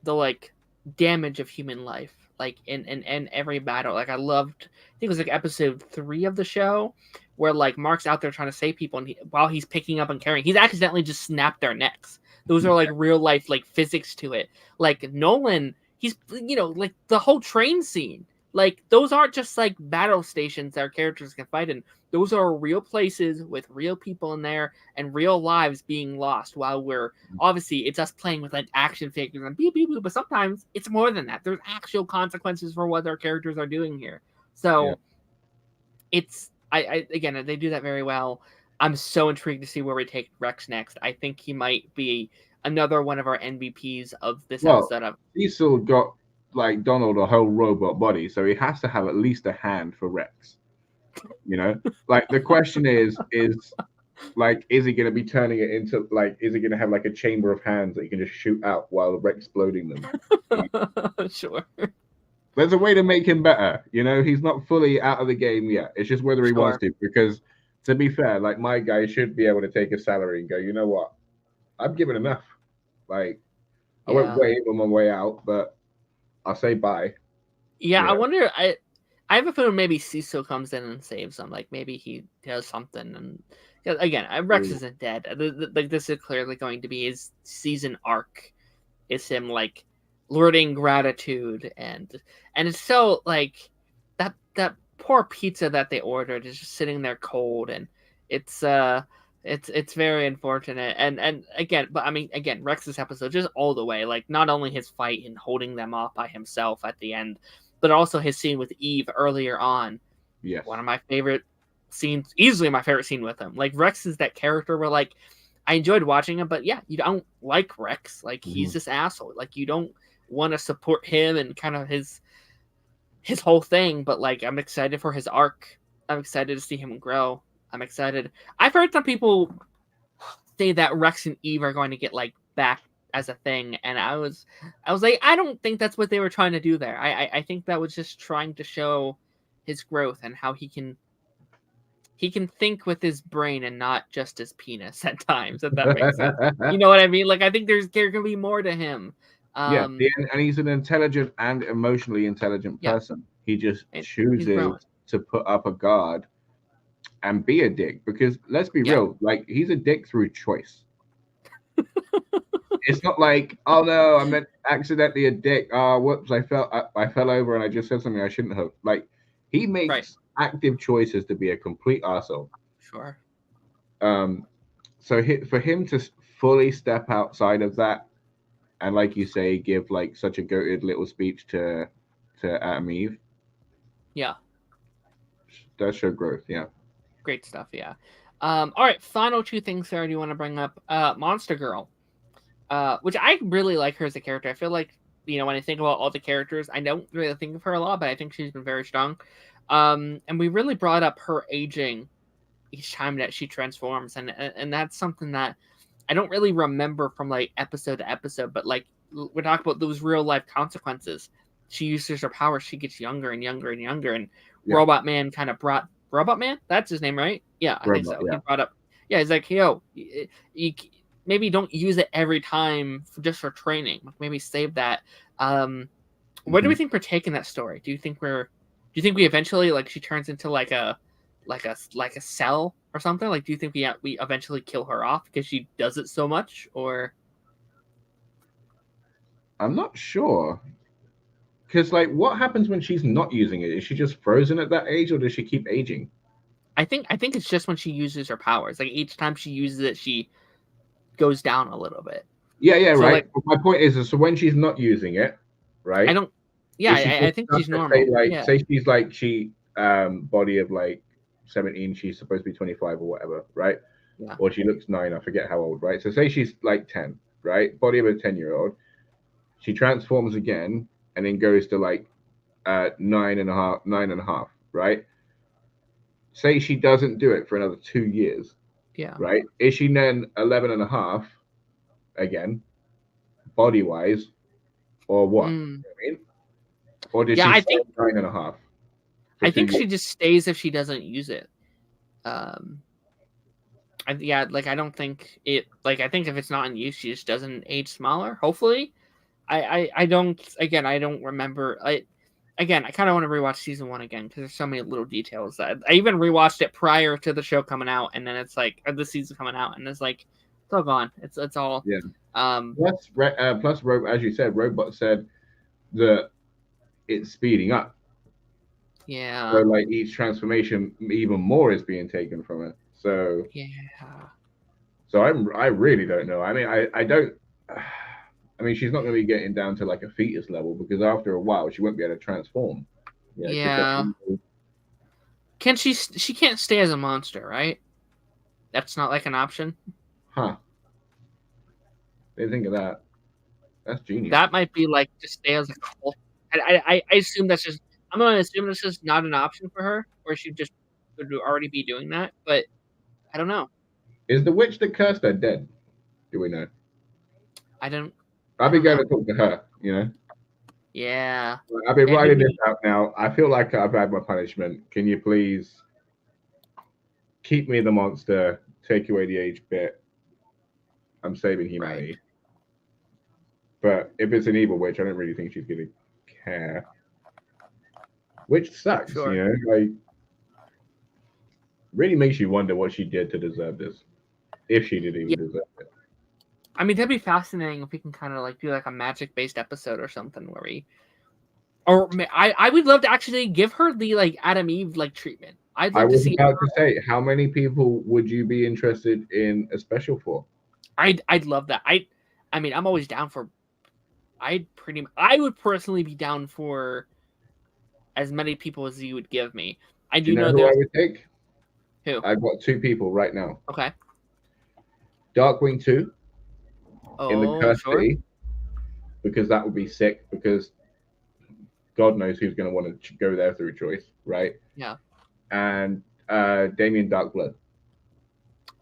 like damage of human life, like in every battle. Like I think it was like episode 3 of the show where like Mark's out there trying to save people, and while he's picking up and carrying, he's accidentally just snapped their necks. Those are like real life like physics to it. Like Nolan, he's like the whole train scene. Like those aren't just like battle stations that our characters can fight in. Those are real places with real people in there and real lives being lost. While we're obviously it's us playing with like action figures and beep beep beep, but sometimes it's more than that. There's actual consequences for what our characters are doing here. So it's I again they do that very well. I'm so intrigued to see where we take Rex next. I think he might be another one of our MVPs of this episode. Cecil got like Donald a whole robot body, so he has to have at least a hand for Rex. Like the question is like, is he going to be turning it into like, is he going to have like a chamber of hands that you can just shoot out while exploding them? Sure. There's a way to make him better. He's not fully out of the game yet. It's just whether he wants to. Because to be fair, like my guy should be able to take a salary and go, you know what, I'm giving enough. Like I won't wave on my way out, but I'll say bye. Yeah, I wonder. I have a feeling maybe Cecil comes in and saves him. Like maybe he does something. And again, Rex isn't dead. Like this is clearly going to be his season arc. Is him like learning gratitude and it's so like that poor pizza that they ordered is just sitting there cold, and it's very unfortunate. And again, but I mean, again, Rex's episode just all the way, like not only his fight and holding them off by himself at the end, but also his scene with Eve earlier on. Yes. One of my favorite scenes, easily my favorite scene with him. Like Rex is that character where like I enjoyed watching him, but yeah, you don't like Rex. Like he's this asshole. Like you don't want to support him and kind of his whole thing, but like I'm excited for his arc. I'm excited to see him grow. I'm excited. I've heard some people say that Rex and Eve are going to get like back as a thing, and I was like, I don't think that's what they were trying to do there. I think that was just trying to show his growth and how he he can think with his brain and not just his penis at times, if that makes sense. You know what I mean? Like, I think there can be more to him. And he's an intelligent and emotionally intelligent person. He just chooses to put up a guard and be a dick, because let's be real, like, he's a dick through choice. It's not like, oh no, I meant accidentally a dick. Oh, whoops, I fell over and I just said something I shouldn't have. Like, he makes active choices to be a complete arsehole. Sure. So for him to fully step outside of that, and like you say, give like such a goated little speech to Adam Eve. Yeah. Does show growth, yeah. Great stuff, yeah. All right, final two things there I do want to bring up. Monster Girl. Which I really like her as a character. I feel like, you know, when I think about all the characters, I don't really think of her a lot, but I think she's been very strong. And we really brought up her aging each time that she transforms, and that's something that I don't really remember from like episode to episode, but like we talk about those real life consequences. She uses her power, she gets younger and younger and younger, and Robot Man kind of brought Robot Man. That's his name, right? Yeah, I think so. Yeah. He brought up. Yeah, he's like, yo, you maybe don't use it every time just for training. Maybe save that. Where do we think we're taking that story? Do you think we eventually, like, she turns into like a cell or something? Like, do you think we eventually kill her off because she does it so much? Or I'm not sure. Because, like, what happens when she's not using it? Is she just frozen at that age, or does she keep aging? I think it's just when she uses her powers. Like, each time she uses it, she goes down a little bit. Yeah, so, right. Like, my point is, so when she's not using it, right? I don't. Yeah, I think she's normal. Say she's like body of like 17, she's supposed to be 25 or whatever, right? Yeah. Or she looks 9, I forget how old, right? So say she's like 10, right? Body of a 10-year-old. She transforms again and then goes to like 9.5, right? Say she doesn't do it for another 2 years. Yeah. Right? Is she then 11.5 again, body wise, or what? You know what I mean? Or did she I think 9.5? I think she just stays if she doesn't use it. I don't think it. Like, I think if it's not in use, she just doesn't age smaller. Hopefully, I don't. Again, I don't remember. I kind of want to rewatch season 1 again because there's so many little details that I even rewatched it prior to the show coming out, and then it's like, or the season coming out, and it's like, it's all gone. It's all. Yeah. Plus, as you said, Robot said that it's speeding up. Yeah. So like each transformation, even more is being taken from it. So yeah. So I really don't know. I mean, I don't. I mean, she's not going to be getting down to like a fetus level, because after a while she won't be able to transform. Yeah. Can she? She can't stay as a monster, right? That's not like an option. Huh. Didn't think of that. That's genius. That might be like just stay as a couple. I assume that's just. I'm going to assume this is not an option for her, or she just would already be doing that. But I don't know. Is the witch that cursed her dead? Do we know? I don't. I'll be going to talk to her. You know. Yeah. I've been writing this out now. I feel like I've had my punishment. Can you please keep me the monster? Take away the age bit. I'm saving humanity. Right. But if it's an evil witch, I don't really think she's going to care. Which sucks, sure. You know, like really makes you wonder what she did to deserve this, if she did even deserve it. I mean, that'd be fascinating if we can kind of like do like a magic-based episode or something where I would love to actually give her the like Adam Eve like treatment. I was about to say, how many people would you be interested in a special for? I'd love that. I mean, I'm always down for. I would personally be down for as many people as you would give me. I do know who I would take. Who? I've got 2 people right now. Okay. Darkwing 2 in the Cursed City, sure. because that would be sick, because God knows who's going to want to go there through choice, right? Yeah. And Damien Darkblood.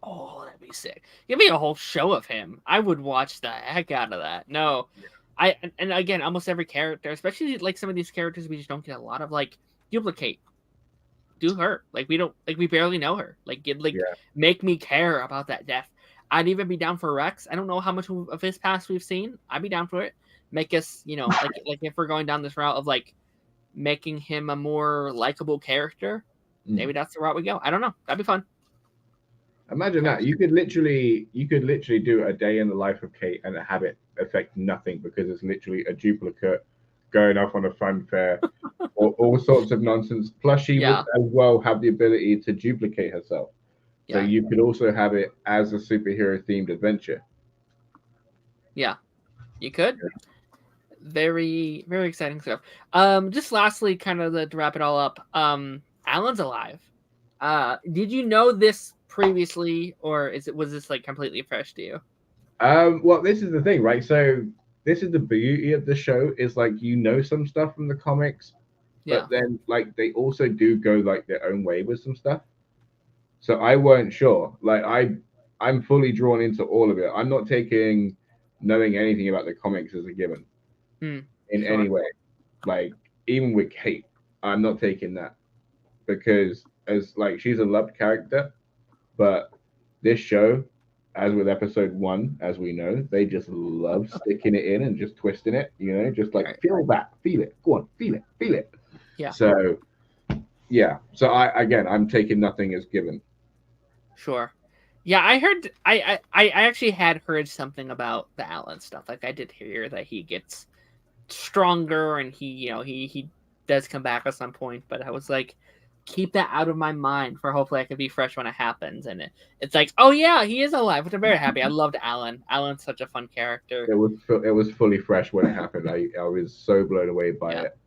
Oh, that'd be sick. Give me a whole show of him. I would watch the heck out of that. No. Yeah. And again, almost every character, especially like some of these characters we just don't get a lot of, like, duplicate. do her. Like we barely know her. Like make me care about that death. I'd even be down for Rex. I don't know how much of his past we've seen. I'd be down for it. Make us, like if we're going down this route of like making him a more likable character, maybe that's the route we go. I don't know. That'd be fun. Imagine that. You could literally do a day in the life of Kate and have it affect nothing because it's literally a duplicate going off on a fun fair or all sorts of nonsense. Plus, she would as well have the ability to duplicate herself. So you could also have it as a superhero themed adventure. Yeah, you could. Very, very exciting stuff. Just lastly, kind of to wrap it all up, Alan's alive. Did you know this previously, or was this like completely fresh to you? Well, this is the thing, right? So this is the beauty of the show is like some stuff from the comics, but then like they also do go like their own way with some stuff. So I weren't sure. Like I'm fully drawn into all of it. I'm not taking knowing anything about the comics as a given in any way. Like even with Kate, I'm not taking that because as like she's a loved character, but this show, as with episode 1, as we know, they just love sticking it in and just twisting it, just like feel it, go on, feel it. Yeah. So I'm taking nothing as given. Sure. Yeah, I heard. I actually had heard something about the Alan stuff. Like I did hear that he gets stronger and he does come back at some point. But I was like, keep that out of my mind for hopefully I could be fresh when it happens. And it's like, oh yeah, he is alive, which I'm very happy. I loved Alan. Alan's such a fun character. It was fully fresh when it happened. I was so blown away by it,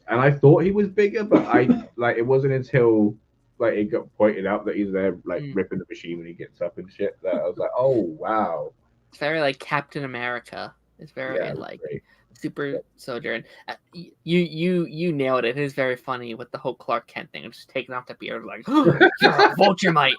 and I thought he was bigger, but it wasn't until like it got pointed out that he's there like ripping the machine when he gets up and shit that I was like, oh wow. It's very like Captain America. It's very great. Super soldier, and you nailed it. It is very funny with the whole Clark Kent thing. Just taking off the beard, like you're a Vulture-mite.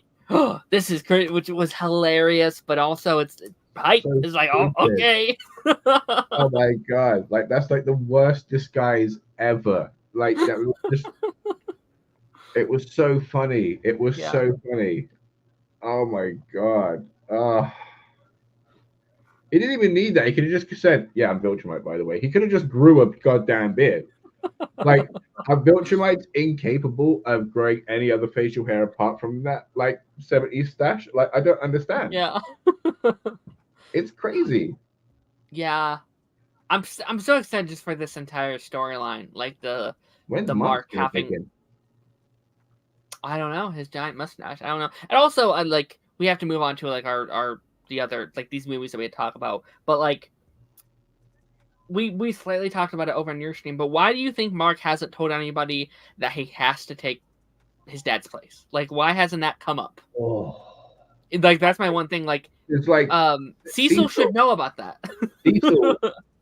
This is great, which was hilarious, but also it's hype. So it's like, oh, okay. Oh my god, like that's like the worst disguise ever. Like that was just. It was so funny. It was so funny. Oh my god. He didn't even need that. He could have just said, "Yeah, I'm Viltrumite, by the way." He could have just grew a goddamn beard. Like, are Viltrumites incapable of growing any other facial hair apart from that, like 70s stash? Like, I don't understand. Yeah, it's crazy. Yeah, I'm so excited just for this entire storyline. Like the Mark having. I don't know, his giant mustache. I don't know. And also, we have to move on to like the other like these movies that we talk about. But like, we slightly talked about it over on your stream. But why do you think Mark hasn't told anybody that he has to take his dad's place? Like, why hasn't that come up? Like, that's my one thing. Like, it's like Cecil should know about that. Cecil,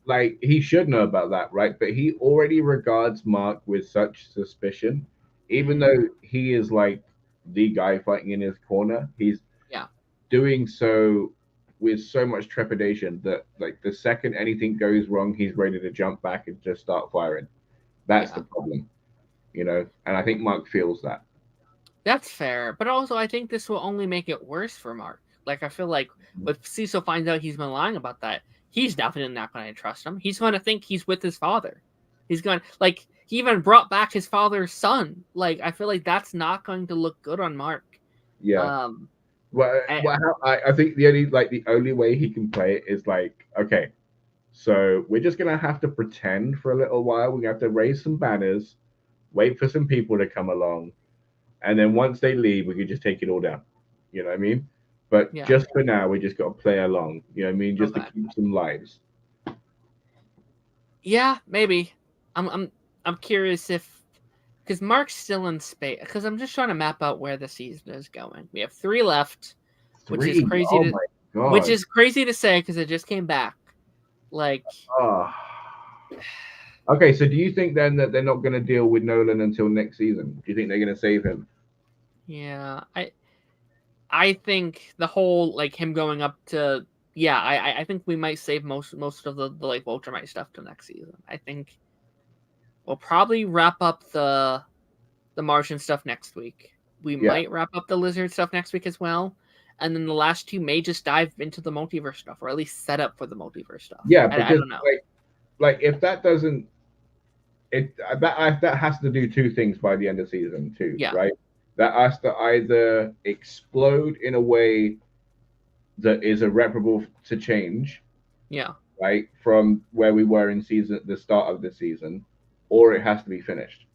like, he should know about that, right? But he already regards Mark with such suspicion. Even though he is like the guy fighting in his corner, he's doing so with so much trepidation that like the second anything goes wrong, he's ready to jump back and just start firing. That's the problem, And I think Mark feels that. That's fair, but also I think this will only make it worse for Mark. Like I feel like if Cecil finds out he's been lying about that, he's definitely not going to trust him. He's going to think he's with his father. He's going like. He even brought back his father's son. Like, I feel like that's not going to look good on Mark. Yeah. I think the only way he can play it is like, okay, so we're just gonna have to pretend for a little while. We have to raise some banners, wait for some people to come along, and then once they leave, we can just take it all down. You know what I mean? But just for now, we just got to play along. You know what I mean? Just to keep some lives. Yeah, maybe. I'm curious because Mark's still in space. Because I'm just trying to map out where the season is going. We have 3 left, which is crazy. Which is crazy to say because it just came back. Like, okay. So, do you think then that they're not going to deal with Nolan until next season? Do you think they're going to save him? Yeah, I think the whole like him going up to I think we might save most of the like Ultramite stuff till next season. I think. We'll probably wrap up the the Martian stuff next week. We might wrap up the Lizard stuff next week as well. And then the last 2 may just dive into the multiverse stuff, or at least set up for the multiverse stuff. Yeah, because I don't know. Like if that doesn't, that has to do 2 things by the end of season 2, right? That has to either explode in a way that is irreparable to change, right, from where we were in the start of the season, or it has to be finished.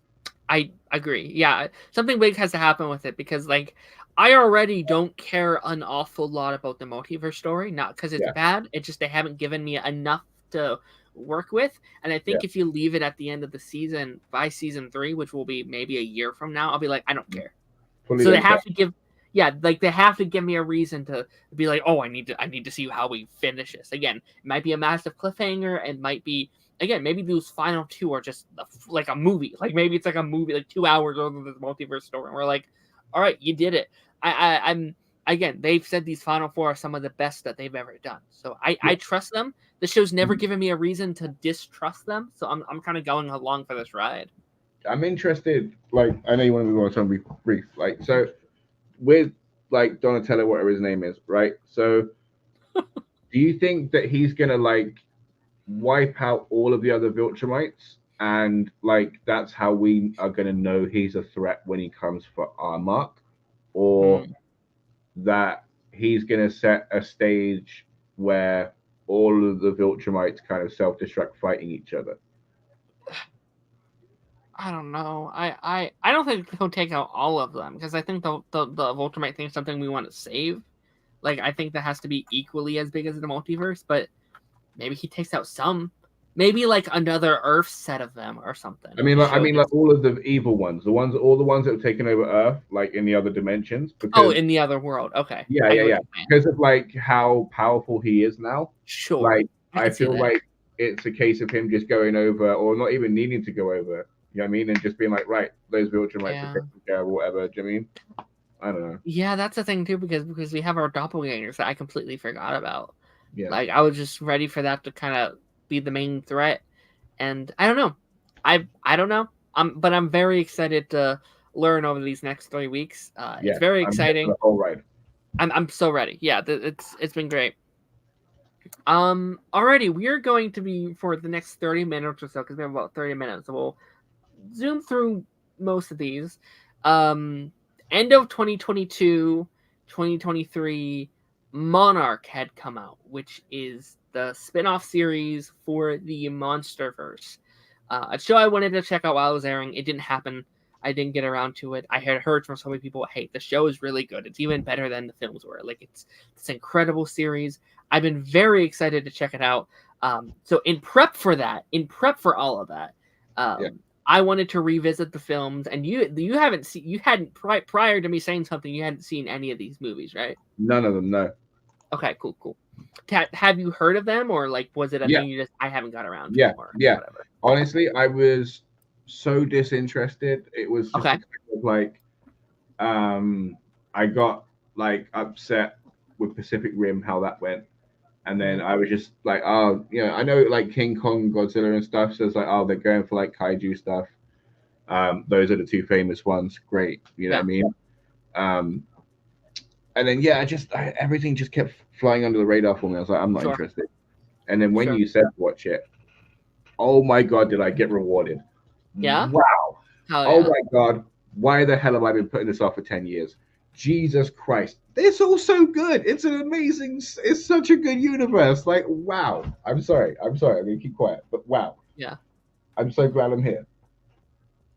I agree. Yeah, something big has to happen with it, because like I already don't care an awful lot about the multiverse story, not because it's bad. It's just they haven't given me enough to work with, and I think if you leave it at the end of the season, by season 3, which will be maybe a year from now, I'll be like, I don't care. So they have to give, they have to give me a reason to be like, oh, I need to see how we finish this. Again, it might be a massive cliffhanger. It might be, again, maybe those final 2 are just like a movie. Like maybe it's like a movie, like 2 hours over the multiverse story. And we're like, all right, you did it. I'm again, they've said these final 4 are some of the best that they've ever done. So I trust them. The show's never given me a reason to distrust them. So I'm kind of going along for this ride. I'm interested. Like, I know you want to move on, so I'll be brief. Like, so with like Donatello, whatever his name is, right? So do you think that he's gonna like wipe out all of the other Viltrumites, and like that's how we are gonna know he's a threat when he comes for our mark, or that he's gonna set a stage where all of the Viltrumites kind of self-destruct fighting each other? I don't know. I don't think he'll take out all of them, because I think the Viltrumite thing is something we want to save. Like, I think that has to be equally as big as the multiverse, but maybe he takes out some. Maybe like another Earth set of them or something. I mean, like all of the evil ones, all the ones that have taken over Earth, like in the other dimensions. Because, in the other world. Okay. Yeah. Because of like how powerful he is now. Sure. Like I feel like it's a case of him just going over, or not even needing to go over. You know what I mean? And just being like, right, those Viltrumites are taken care of, whatever. Do you know what I mean? I don't know. Yeah, that's the thing too, because we have our doppelgangers that I completely forgot about. Yeah. Like I was just ready for that to kind of be the main threat, and I don't know. I don't know. But I'm very excited to learn over these next 3 weeks. It's very exciting. All right. I'm so ready. Yeah, it's been great. Alrighty, we are going to be for the next 30 minutes or so, because we have about 30 minutes, so we'll zoom through most of these. End of 2022, 2023, Monarch had come out, which is the spin-off series for the Monsterverse. A show I wanted to check out while it was airing. It didn't happen. I didn't get around to it. I had heard from so many people, hey, the show is really good. It's even better than the films were. Like, it's this incredible series. I've been very excited to check it out. So in prep for all of that, I wanted to revisit the films, and you hadn't prior to me saying something, you hadn't seen any of these movies, right? None of them, no. Okay, cool. Have you heard of them, or like was it a thing I haven't got around to? Yeah. Whatever? Honestly, I was so disinterested. It was just kind of like, I got like upset with Pacific Rim, how that went. And then I was just like, oh, you know, I know like King Kong, Godzilla and stuff. So it's like, oh, they're going for like kaiju stuff. Those are the 2 famous ones. Great. You know what I mean? And then, everything just kept flying under the radar for me. I was like, I'm not interested. And then when you said watch it, oh my God, did I get rewarded? Yeah. Wow. Oh my God. Why the hell have I been putting this off for 10 years? Jesus Christ. It's all so good. It's such a good universe. Like, wow. I'm sorry. I'm going to keep quiet. But wow. Yeah. I'm so glad I'm here.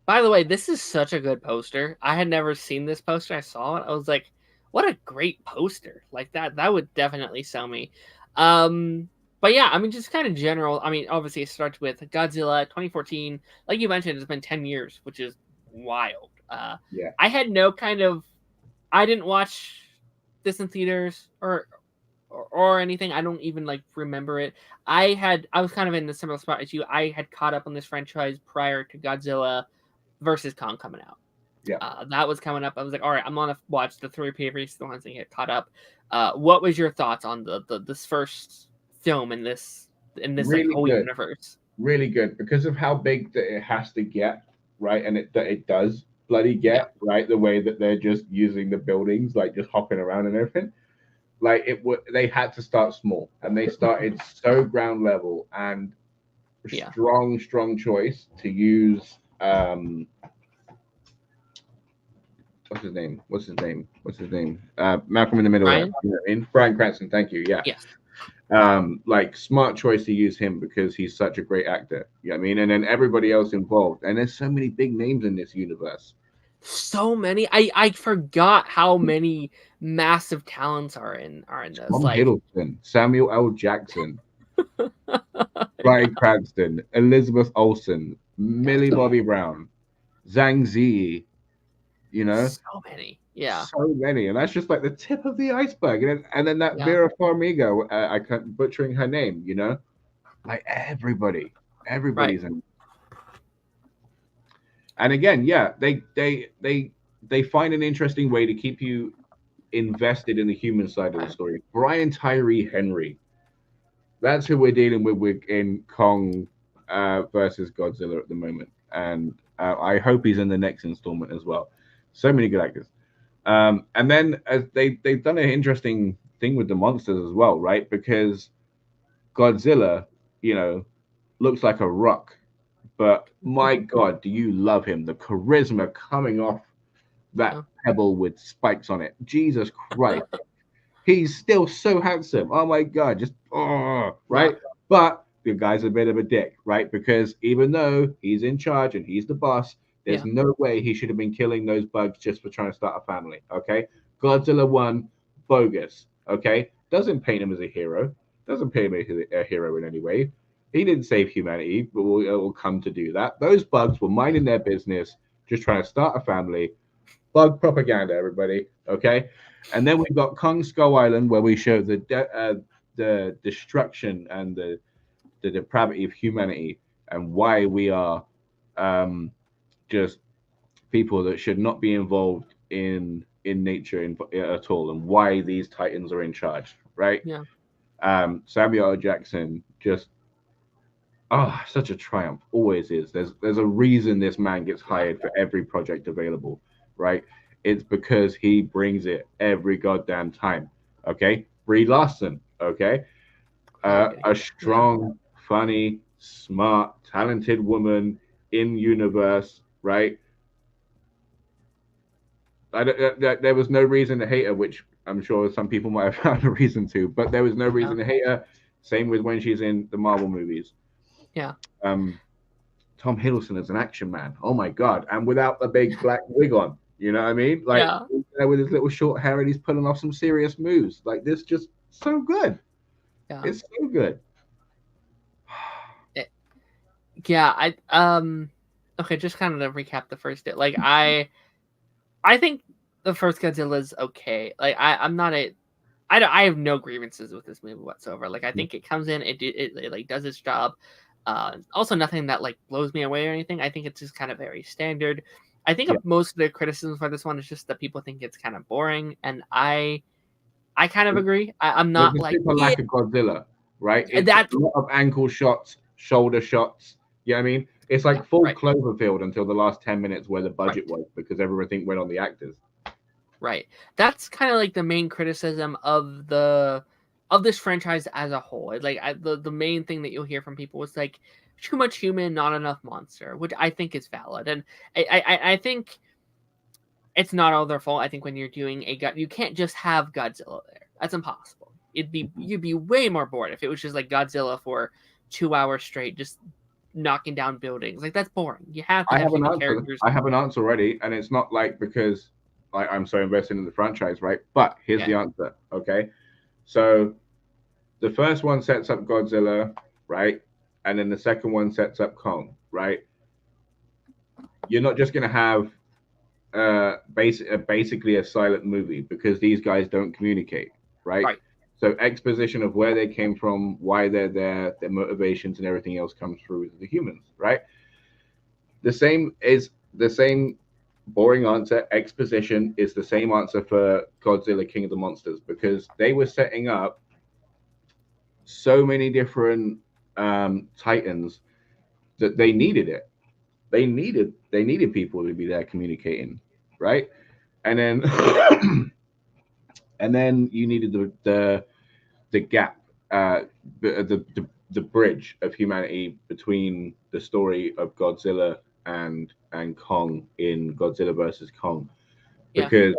By the way, this is such a good poster. I had never seen this poster. I saw it. I was like, what a great poster. Like that would definitely sell me. But yeah, I mean, just kind of general. I mean, obviously it starts with Godzilla 2014. Like you mentioned, it's been 10 years, which is wild. I had no kind of, I didn't watch this in theaters or anything. I don't even like remember it. I was kind of in the similar spot as you. I had caught up on this franchise prior to Godzilla versus Kong coming out. That was coming up. I was like, all right, I'm gonna watch the 3 previous ones and get caught up. What was your thoughts on this first film in this really like, whole universe? Really good, because of how big that it has to get, right? And it does. bloody get, right? The way that they're just using the buildings, like just hopping around and everything. Like they had to start small, and they started so ground level and strong choice to use what's his name Malcolm in the Middle. Bryan? You know what I mean? Bryan Cranston, thank you. Yes. Like smart choice to use him because he's such a great actor. You know what I mean? And then everybody else involved, and there's so many big names in this universe. So many. I forgot how many massive talents are in this. Tom Hiddleston, Samuel L. Jackson, Bryan Cranston, Elizabeth Olsen, Millie Bobby Brown, Zhang Ziyi, you know, so many. Yeah, so many, and that's just like the tip of the iceberg. And then that Vera Farmiga, I can't butchering her name, you know, like everybody's in. And again, they find an interesting way to keep you invested in the human side of the story. Brian Tyree Henry, that's who we're dealing with in Kong versus Godzilla at the moment, and I hope he's in the next installment as well. So many good actors. And then they've done an interesting thing with the monsters as well, right? Because Godzilla, you know, looks like a rock, but my God, do you love him? The charisma coming off that pebble with spikes on it. Jesus Christ. He's still so handsome. Oh my God, just right? But the guy's a bit of a dick, right? Because even though he's in charge and he's the boss, there's no way he should have been killing those bugs just for trying to start a family. Okay, Godzilla 1, bogus. Okay, doesn't paint him as a hero. Doesn't paint him as a hero in any way. He didn't save humanity, but we'll come to do that. Those bugs were minding their business, just trying to start a family. Bug propaganda, everybody. Okay, and then we've got Kong Skull Island, where we show the destruction and the depravity of humanity and why we are just people that should not be involved in nature at all, and why these titans are in charge, right? Samuel L. Jackson, just such a triumph, always is. There's a reason this man gets hired for every project available, right? It's because he brings it every goddamn time. Okay, Brie Larson, okay, a strong, funny, smart, talented woman in universe, right? There was no reason to hate her, which I'm sure some people might have found a reason to, but there was no reason to hate her. Same with when she's in the Marvel movies. Tom Hiddleston is an action man. Oh my God. And without the big black wig on, you know what I mean? Like with his little short hair, and he's pulling off some serious moves. Like this, just so good. It's so good. Okay, just kind of to recap the first bit. Like I think the first Godzilla is okay. Like I have no grievances with this movie whatsoever. Like I think it comes in, it like does its job. Also nothing that like blows me away or anything. I think it's just kind of very standard. I think most of the criticism for this one is just that people think it's kind of boring, and I kind of agree. I'm not like lack of Godzilla, right? It's a lot of ankle shots, shoulder shots. You know what I mean? It's like full Cloverfield until the last 10 minutes where the budget was, because everything went on the actors. Right. That's kind of like the main criticism of this franchise as a whole. Like the main thing that you'll hear from people is like too much human, not enough monster, which I think is valid. And I think it's not all their fault. I think when you're doing you can't just have Godzilla there. That's impossible. You'd be way more bored if it was just like Godzilla for 2 hours straight, just knocking down buildings. Like that's boring. You have to have human characters. I have an answer already, and it's not like because I'm so invested in the franchise, right? But here's the answer. Okay, so the first one sets up Godzilla, right? And then the second one sets up Kong, right? You're not just going to have basically a silent movie, because these guys don't communicate, right? So exposition of where they came from, why they're there, their motivations, and everything else comes through the humans, right? The same boring answer. Exposition is the same answer for Godzilla King of the Monsters, because they were setting up so many different titans that they needed it. they needed people to be there communicating, right? And then and then you needed the gap, the bridge of humanity between the story of Godzilla and Kong in Godzilla versus Kong, because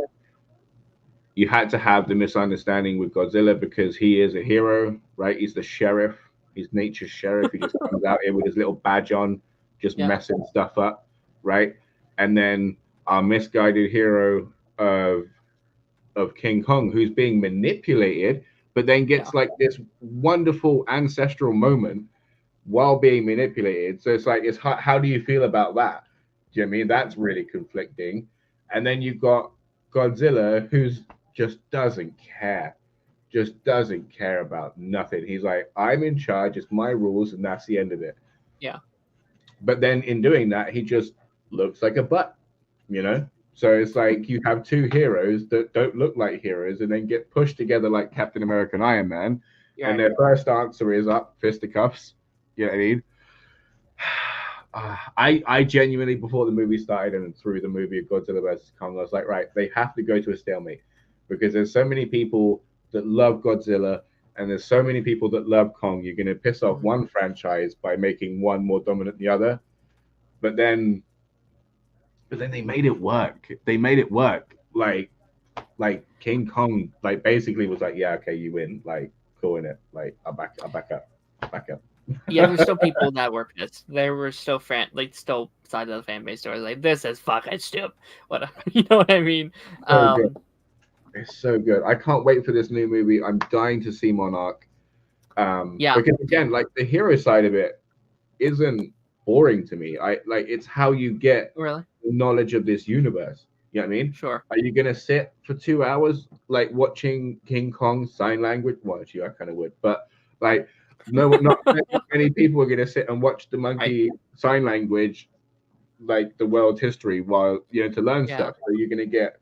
you had to have the misunderstanding with Godzilla because he is a hero, right? He's the sheriff. He's nature's sheriff. He just comes out here with his little badge on, just messing stuff up, right? And then our misguided hero of King Kong, who's being manipulated, but then gets like this wonderful ancestral moment while being manipulated. So it's like, how do you feel about that? Do you know what I mean? That's really conflicting. And then you've got Godzilla, who's just doesn't care about nothing. He's like, I'm in charge, it's my rules, and that's the end of it. Yeah. But then in doing that, he just looks like a butt, you know? So it's like you have two heroes that don't look like heroes and then get pushed together like Captain America and Iron Man. Yeah, and their first answer is up, fisticuffs. You know what I mean? I genuinely, before the movie started and through the movie of Godzilla vs. Kong, I was like, right, they have to go to a stalemate because there's so many people that love Godzilla and there's so many people that love Kong. You're going to piss off one franchise by making one more dominant than the other. But then they made it work. Like King Kong, like basically was like, yeah, okay, you win. Like, cool in it. Like, I'll back up. Yeah, there's still people that were pissed. There were still still side of the fan base that was like, this is fucking stupid. What you know what I mean? It's so good. I can't wait for this new movie. I'm dying to see Monarch. Because again, like the hero side of it isn't boring to me. It's how you get knowledge of this universe. You know what I mean? Sure. Are you gonna sit for 2 hours like watching King Kong sign language? Well, actually, I kind of would, but like, no, not many people are gonna sit and watch the monkey sign language, like the world history, while to learn stuff. So you're gonna get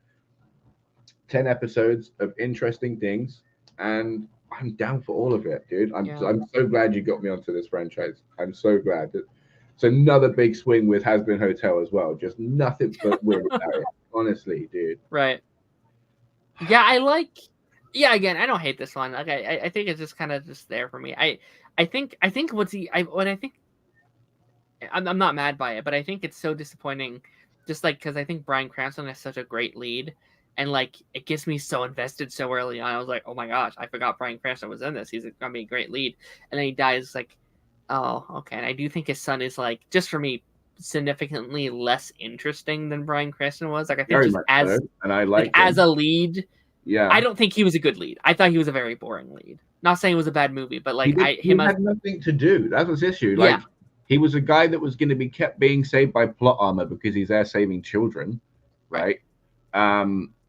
10 episodes of interesting things, and I'm down for all of it, dude. I'm so glad you got me onto this franchise. I'm so glad. It's another big swing with Has Been Hotel as well. Just nothing but win about it. Honestly, dude. Right. Yeah, again, I don't hate this one. Like I think it's just kind of just there for me. I think I'm not mad by it, but I think it's so disappointing just like because I think Bryan Cranston is such a great lead. And like it gets me so invested so early on. I was like, oh my gosh, I forgot Bryan Cranston was in this. He's gonna be a great lead. And then he dies like, oh, okay. And I do think his son is like, just for me, significantly less interesting than Bryan Cranston was. Like I think very just as so. And I like as a lead, yeah. I don't think he was a good lead. I thought he was a very boring lead. Not saying it was a bad movie, but like he had nothing to do. That was the issue. Like he was a guy that was going to be kept being saved by plot armor because he's there saving children, right?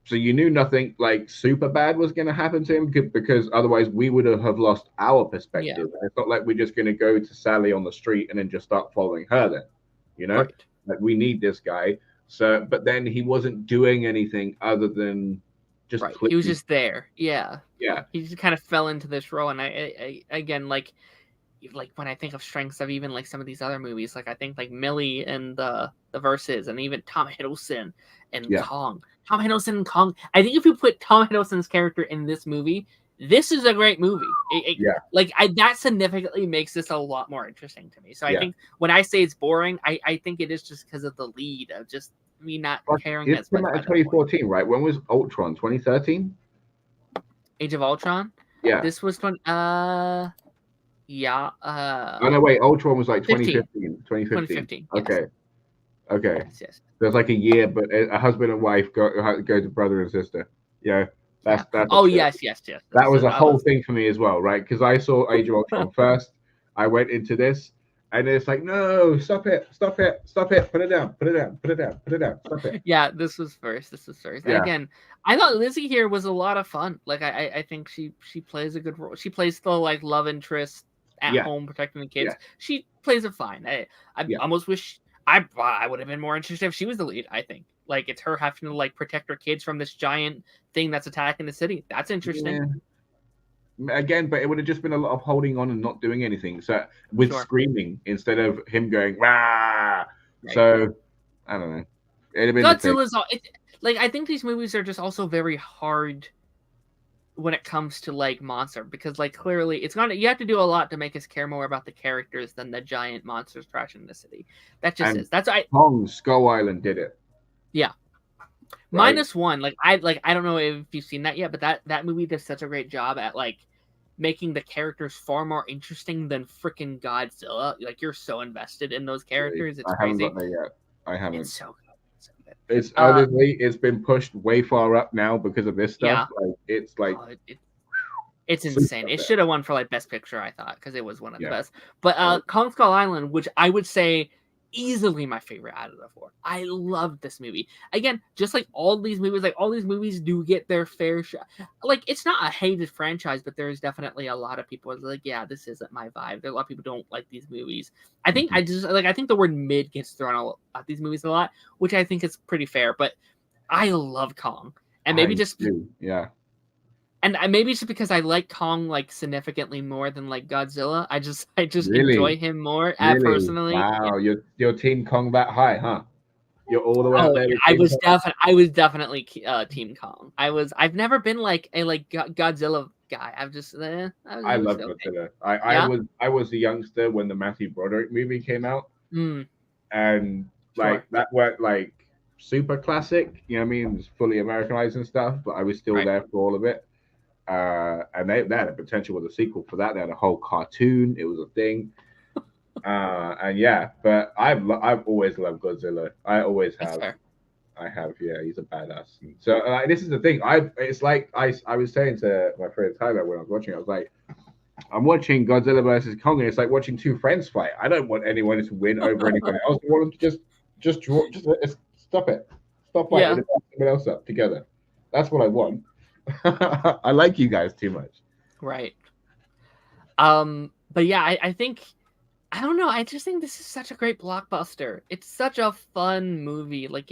So you knew nothing like super bad was going to happen to him because otherwise we would have lost our perspective. Yeah. It's not like we're just going to go to Sally on the street and then just start following her then, Like we need this guy. So, but then he wasn't doing anything other than just he was just there. Yeah. He just kind of fell into this role. And I again, like when I think of strengths of even like some of these other movies, like I think like Millie and the Versus and even Tom Hiddleston and Kong. Tom Hiddleston and Kong. I think if you put Tom Hiddleston's character in this movie, this is a great movie. That significantly makes this a lot more interesting to me. So I think when I say it's boring, I think it is just because of the lead of just me not caring as much. It's 2014, right? When was Ultron? 2013? Age of Ultron? Yeah. This was 20. Oh no, wait. Ultron was like 2015. 2015. Okay. Yes. There's like a year, but a husband and wife go to brother and sister. Yeah. That's yes. That was a whole thing for me as well, right? Because I saw Age of Ultron first. I went into this, and it's like, no, stop it, put it down, stop it. Yeah, this was first. Yeah. Again, I thought Lizzie here was a lot of fun. Like I think she plays a good role. She plays the like love interest at home protecting the kids. Yeah. She plays it fine. I almost wish I would have been more interested if she was the lead. I think like it's her having to like protect her kids from this giant thing that's attacking the city. That's interesting. Yeah. Again, but it would have just been a lot of holding on and not doing anything. So with screaming instead of him going rah, Right. So I don't know. Godzilla's like, I think these movies are just also very hard when it comes to like monster, because like clearly it's not, you have to do a lot to make us care more about the characters than the giant monsters trashing the city. That just is. That's Kong Skull Island did it. Yeah. Right? -1. Like I don't know if you've seen that yet, but that movie does such a great job at like making the characters far more interesting than freaking Godzilla. Like you're so invested in those characters. It's crazy. I haven't got there yet. I haven't. It's so good. It's honestly, it's been pushed way far up now because of this stuff. Yeah. Like it's like it's insane. It should have won for like Best Picture, I thought, because it was one of the best. But Kong Skull Island, which I would say easily my favorite out of the 4. I love this movie. Again, just like all these movies do get their fair shot. Like it's not a hated franchise, but there's definitely a lot of people who are like, yeah, this isn't my vibe. There are a lot of people who don't like these movies. I think I think the word mid gets thrown at these movies a lot, which I think is pretty fair. But I love Kong, and maybe and maybe it's just because I like Kong like significantly more than like Godzilla. I just really? Enjoy him more personally. Wow, your Team Kong that high, huh? You're all the way up there. I was definitely Team Kong. I've never been like a Godzilla guy. I love Godzilla. I was a youngster when the Matthew Broderick movie came out, and like that worked like super classic. You know what I mean? It was fully Americanized and stuff, but I was still there for all of it. And they had a potential with a sequel for that. They had a whole cartoon. It was a thing. And yeah, but I've always loved Godzilla. I always have. I have. Yeah, he's a badass. And so this is the thing. It's like I was saying to my friend Tyler when I was watching. I was like, I'm watching Godzilla versus Kong, and it's like watching two friends fight. I don't want anyone to win over anyone else. I want them to just draw. Just stop it. Stop fighting. Someone else up together. That's what I want. I like you guys too much. Right. But yeah, I think, I don't know, I just think this is such a great blockbuster. It's such a fun movie. Like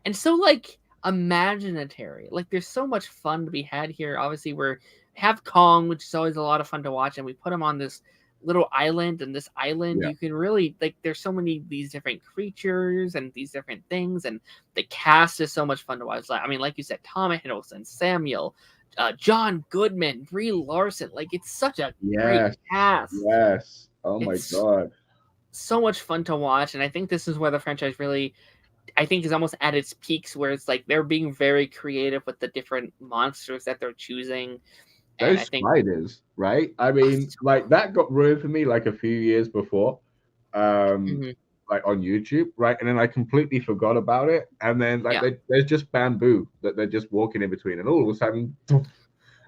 and so like imaginatory. Like there's so much fun to be had here. Obviously we have Kong, which is always a lot of fun to watch, and we put him on this little island, and this island you can really like, there's so many these different creatures and these different things, and the cast is so much fun to watch. Like I mean, like you said, Tom Hiddleston, Samuel, John Goodman, Brie Larson. Like it's such a great cast. Yes. Oh my god. So much fun to watch, and I think this is where the franchise really, I think, is almost at its peaks, where it's like they're being very creative with the different monsters that they're choosing. Those spiders, right? I mean, like that got ruined for me like a few years before, like on YouTube, right? And then I completely forgot about it. And then like there's just bamboo that they're just walking in between, and all of a sudden,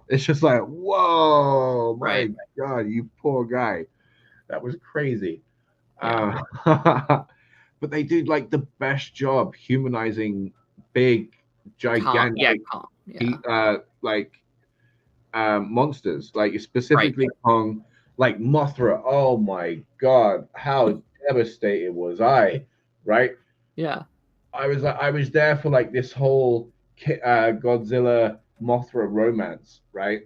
it's just like, whoa, my god, you poor guy, that was crazy. But they do like the best job humanizing big, gigantic, monsters, like specifically Kong, like Mothra. Oh my god, how devastated was I, right? Yeah, I was there for like this whole Godzilla Mothra romance, right?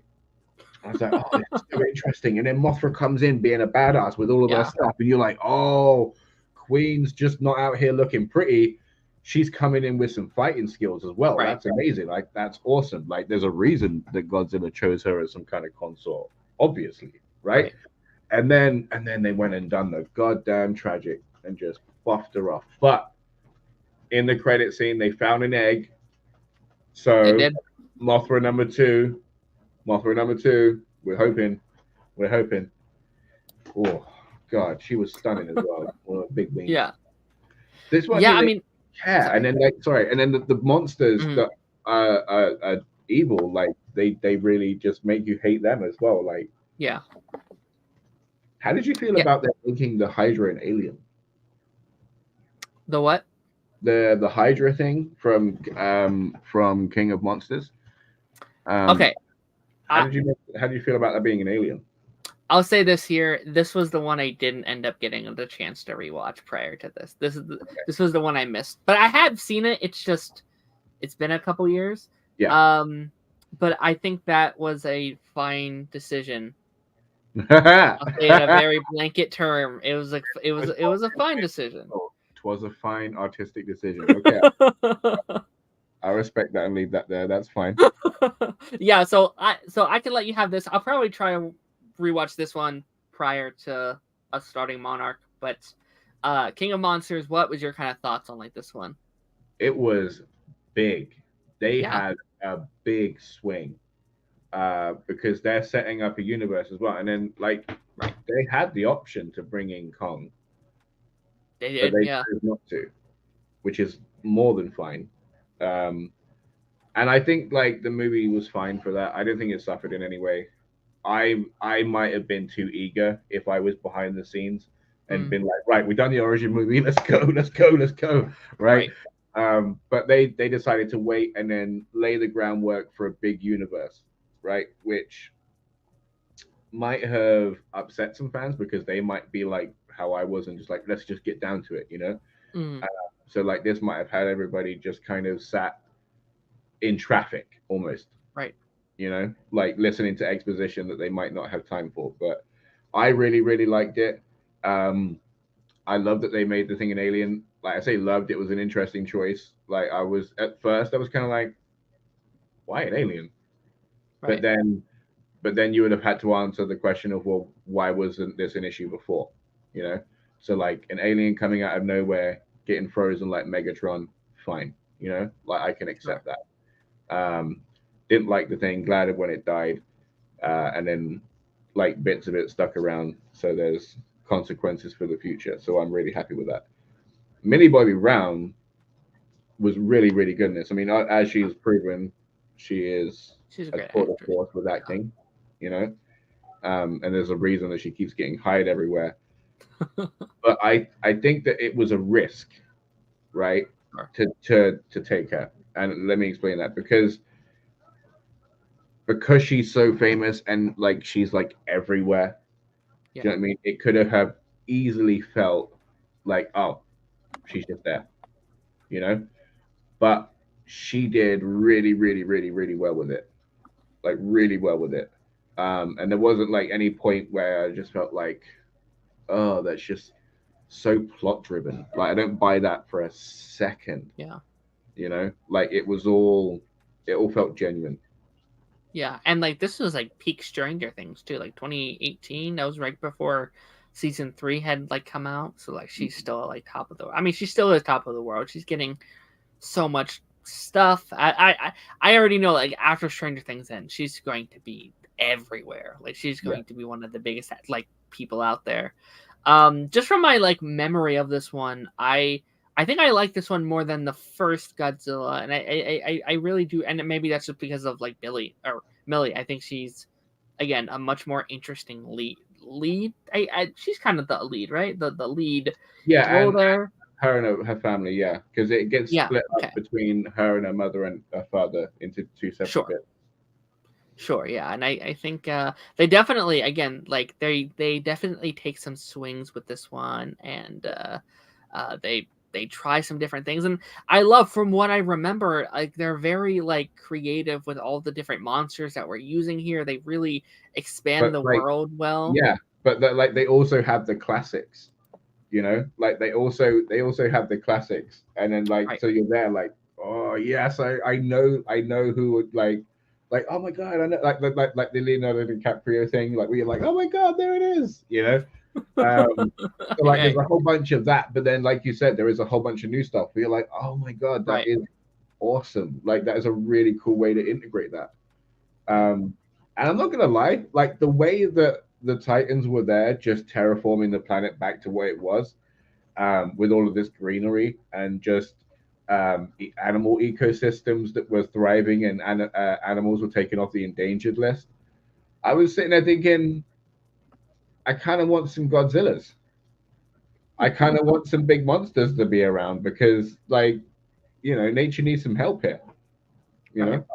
I was like, oh, it's so interesting. And then Mothra comes in being a badass with all of her stuff, and you're like, oh, Queen's just not out here looking pretty. She's coming in with some fighting skills as well. That's amazing. Like, that's awesome. Like, there's a reason that Godzilla chose her as some kind of consort, obviously, right? And then they went and done the goddamn tragic and just buffed her off. But in the credit scene, they found an egg. So Mothra number two. We're hoping. Oh god, she was stunning as well. One of the big wings. Yeah. This one. Yeah, I mean. Yeah, and then the monsters that are evil, like they really just make you hate them as well. Like, yeah. How did you feel about them making the Hydra an alien? The what? The Hydra thing from King of Monsters. Okay. How did you feel about that being an alien? I'll say this here. This was the one I didn't end up getting the chance to rewatch prior to this. This was the one I missed. But I have seen it. It's been a couple years. Yeah. But I think that was a fine decision. I'll say in a very blanket term. It was a fine decision. 'twas a fine artistic decision. Okay, I respect that and leave that there. That's fine. Yeah, so I can let you have this. I'll probably try and rewatch this one prior to us starting Monarch. But King of Monsters, what was your kind of thoughts on like this one? It was big. They Yeah. had a big swing because they're setting up a universe as well. And then like they had the option to bring in Kong. They did, but they yeah. chose not to, which is more than fine. And I think like the movie was fine for that. I don't think it suffered in any way. I might have been too eager if I was behind the scenes and been like, right, we've done the origin movie, let's go, right? But they decided to wait and then lay the groundwork for a big universe, right? Which might have upset some fans because they might be like how I was and just like, let's just get down to it, you know? So like this might have had everybody just kind of sat in traffic almost, right? You know, like listening to exposition that they might not have time for. But I really liked it. I love that they made the thing an alien. Like I say, loved it. Was an interesting choice. Like I was at first, I was kind of like, why an alien? Right. But then you would have had to answer the question of, well, why wasn't this an issue before? You know, so like an alien coming out of nowhere, getting frozen like Megatron, fine. You know, like I can accept that. Didn't like the thing, glad when it died, and then like bits of it stuck around, so there's consequences for the future. So I'm really happy with that. Millie Bobby Brown was really good in this. I mean, as she's proven, she's a great force with acting, you know. And there's a reason that she keeps getting hired everywhere. But I think that it was a risk, right, to take her. And let me explain that because she's so famous and like she's like everywhere. Do you know what I mean? It could have easily felt like, oh, she's just there, you know. But she did really well with it, like really well with it. And there wasn't like any point where I just felt like, oh, that's just so plot driven. Like I don't buy that for a second. Yeah. You know, like it all felt genuine. Yeah, and like this was like peak Stranger Things too, like 2018. That was right before season 3 had like come out. So like she's still like top of the. I mean, she still is top of the world. She's getting so much stuff. I already know like after Stranger Things ends, she's going to be everywhere. Like she's going to be one of the biggest like people out there. Just from my like memory of this one, I think I like this one more than the first Godzilla, and I really do. And maybe that's just because of like Millie. I think she's again a much more interesting lead. She's kind of the lead, right? The lead. Yeah, role there. Her and her family, yeah, because it gets split up between her and her mother and her father into two separate bits. Sure, yeah, and I think they definitely again like they definitely take some swings with this one, and they try some different things, and I love from what I remember like they're very like creative with all the different monsters that we're using here. They really expand the world well. Yeah, but like they also have the classics, you know, like they also have the classics, and then like so you're there like, oh yes, I know who would like oh my god, I know like the Leonardo DiCaprio thing, like we're like, oh my god, there it is, you know. So like there's a whole bunch of that, but then like you said, there is a whole bunch of new stuff where you're like, oh my god, that is awesome. Like that is a really cool way to integrate that. And I'm not gonna lie, like the way that the Titans were there just terraforming the planet back to where it was, with all of this greenery and just animal ecosystems that were thriving and animals were taken off the endangered list. I was sitting there thinking, I kind of want some Godzillas. I kind of want some big monsters to be around because, like, you know, nature needs some help here. You know?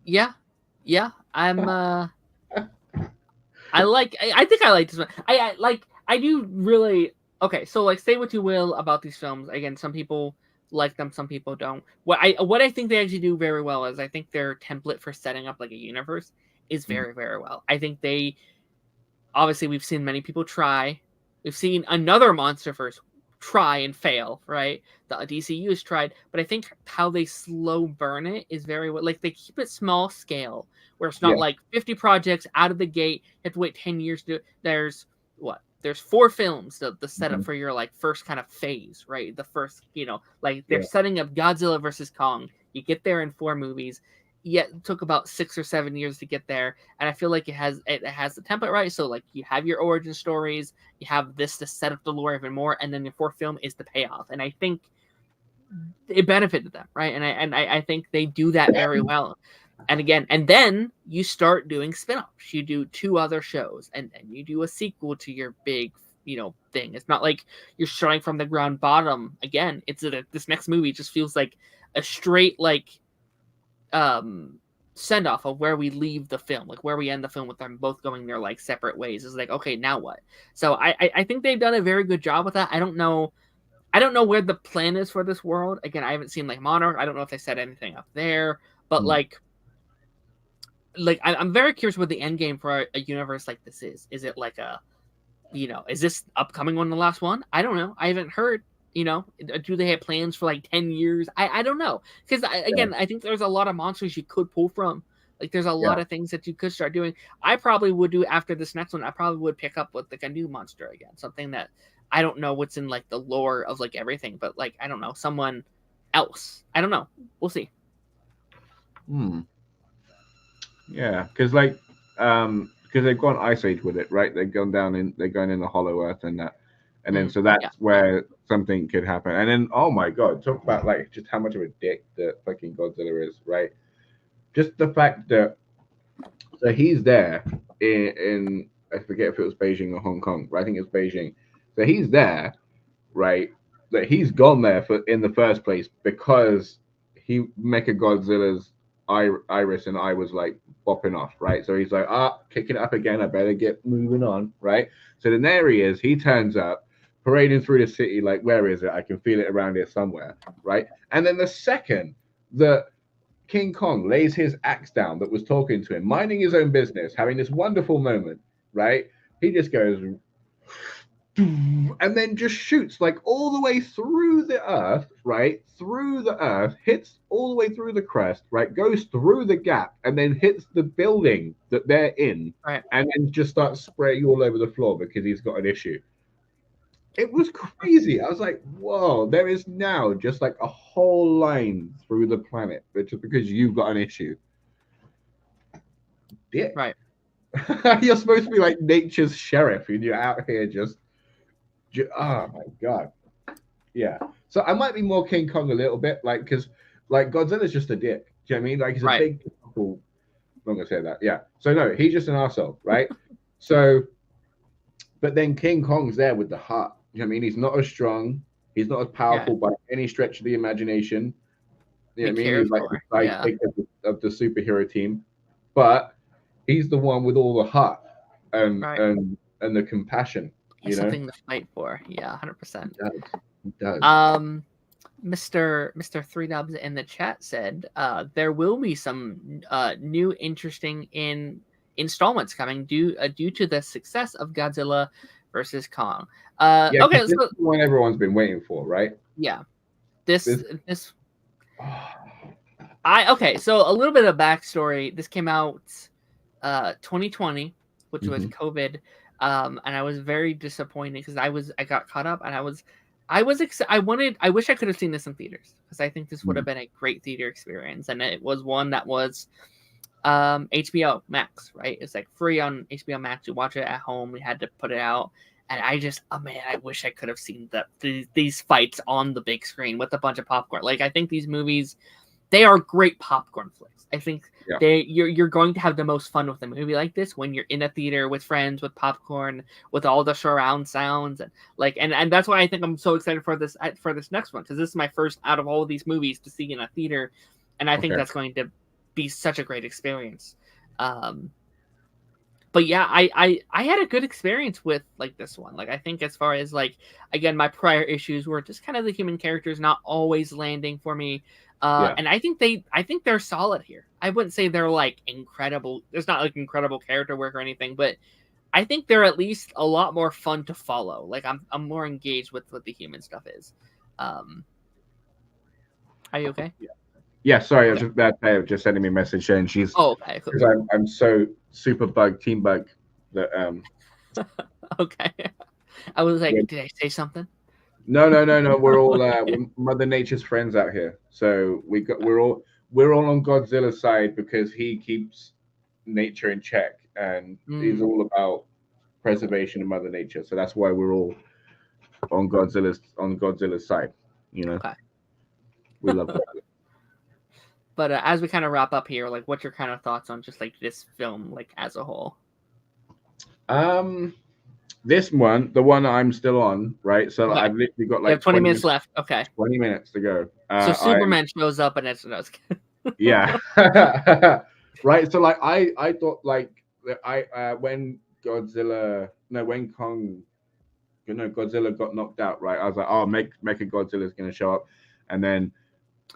Yeah. I'm. I think I like this one. I do really. Okay, so like, say what you will about these films. Again, some people like them, some people don't. What I think they actually do very well is I think their template for setting up like a universe is very well. I think they obviously we've seen many people try We've seen another MonsterVerse try and fail, right? The DCU has tried, but I think how they slow burn it is very like they keep it small scale, where it's not like 50 projects out of the gate. You have to wait 10 years to do it. There's 4 films, the setup for your like first kind of phase, right? The first, like they're setting up Godzilla versus Kong. You get there in 4 movies. Yet it took about 6 or 7 years to get there, and I feel like it has the template right. So like you have your origin stories, you have this to set up the lore even more, and then your 4th film is the payoff. And I think it benefited them, right? And I think they do that very well. And then you start doing spin-offs. You do 2 other shows, and then you do a sequel to your big thing. It's not like you're starting from the ground bottom again. This next movie just feels like a straight like send off of where we leave the film, like where we end the film with them both going their like separate ways. Is like, okay, now what? So I think they've done a very good job with that. I don't know where the plan is for this world. Again, I haven't seen like Monarch. I don't know if they said anything up there, but like I'm very curious what the end game for a universe like this is. Is it like a, is this upcoming one the last one? I don't know. I haven't heard. Do they have plans for like 10 years? I don't know. Because again, I think there's a lot of monsters you could pull from. Like there's a lot of things that you could start doing. I probably would do after this next one. I probably would pick up with like a new monster again. Something that I don't know what's in like the lore of like everything, but like, I don't know, someone else. I don't know. We'll see. Yeah. Cause like, because they've gone Ice Age with it, right? They're going in the Hollow Earth and that. And then so that's where something could happen. And then, oh my God, talk about like just how much of a dick that fucking Godzilla is, right? Just the fact that so he's there in I forget if it was Beijing or Hong Kong, but I think it's Beijing. So he's there, right? That he's gone there in the first place because Mechagodzilla's iris and eye was like bopping off, right? So he's like, kicking it up again. I better get moving on, right? So then there he is. He turns up, parading through the city, like, where is it? I can feel it around here somewhere, right? And then the second that King Kong lays his axe down that was talking to him, minding his own business, having this wonderful moment, right? He just goes, and then just shoots like all the way through the earth, right? Through the earth, hits all the way through the crest, right? Goes through the gap and then hits the building that they're in, right? And then just starts spraying all over the floor because he's got an issue. It was crazy. I was like, whoa, there is now just like a whole line through the planet, but just because you've got an issue. Yeah. Right. You're supposed to be like nature's sheriff and you're out here just oh my God. Yeah. So I might be more King Kong a little bit, like, because like Godzilla's just a dick. Do you know what I mean? Like he's a big I'm not gonna say that. Yeah. So no, he's just an arsehole, right? So but then King Kong's there with the heart. You know what I mean? He's not as strong, he's not as powerful by any stretch of the imagination. You know what I mean? He's like the sidekick of the superhero team. But he's the one with all the heart and the compassion. It's something to fight for. Yeah, 100%. It does. Mr. 3 Dubs in the chat said there will be some new interesting installments coming due to the success of Godzilla versus Kong. Okay, this is the one everyone's been waiting for, right? Yeah. This so a little bit of backstory. This came out 2020, which was COVID. And I was very disappointed because I got caught up and I wish I could have seen this in theaters because I think this would have been a great theater experience. And it was one that was HBO Max, right? It's like free on HBO Max. You watch it at home. We had to put it out. And I just, I wish I could have seen these fights on the big screen with a bunch of popcorn. Like, I think these movies, they are great popcorn flicks. I think you're going to have the most fun with a movie like this when you're in a theater with friends, with popcorn, with all the surround sounds, and that's why I think I'm so excited for this next one, because this is my first out of all of these movies to see in a theater, and I think that's going to be such a great experience. But yeah, I had a good experience with like this one. Like, I think as far as like, again, my prior issues were just kind of the human characters not always landing for me. And I think they're solid here. I wouldn't say they're like incredible. There's not like incredible character work or anything, but I think they're at least a lot more fun to follow. Like I'm more engaged with what the human stuff is. Are you okay? Yeah, sorry, I was just that just sending me a message saying she's. Oh, okay. Because I'm so super bug team bug that Okay. I was like, did I say something? No. We're all we're Mother Nature's friends out here. So we're all on Godzilla's side because he keeps nature in check and he's all about preservation of Mother Nature. So that's why we're all on Godzilla's side. You know, okay. We love that. But as we kind of wrap up here, like, what's your kind of thoughts on just like this film, like as a whole? This one, the one I'm still on, right? So I've literally got like 20 minutes left. Okay. 20 minutes to go. So Superman shows up and it's yeah. Right. So like I thought like when Godzilla got knocked out, right? I was like, oh, Mecha Godzilla's gonna show up, and then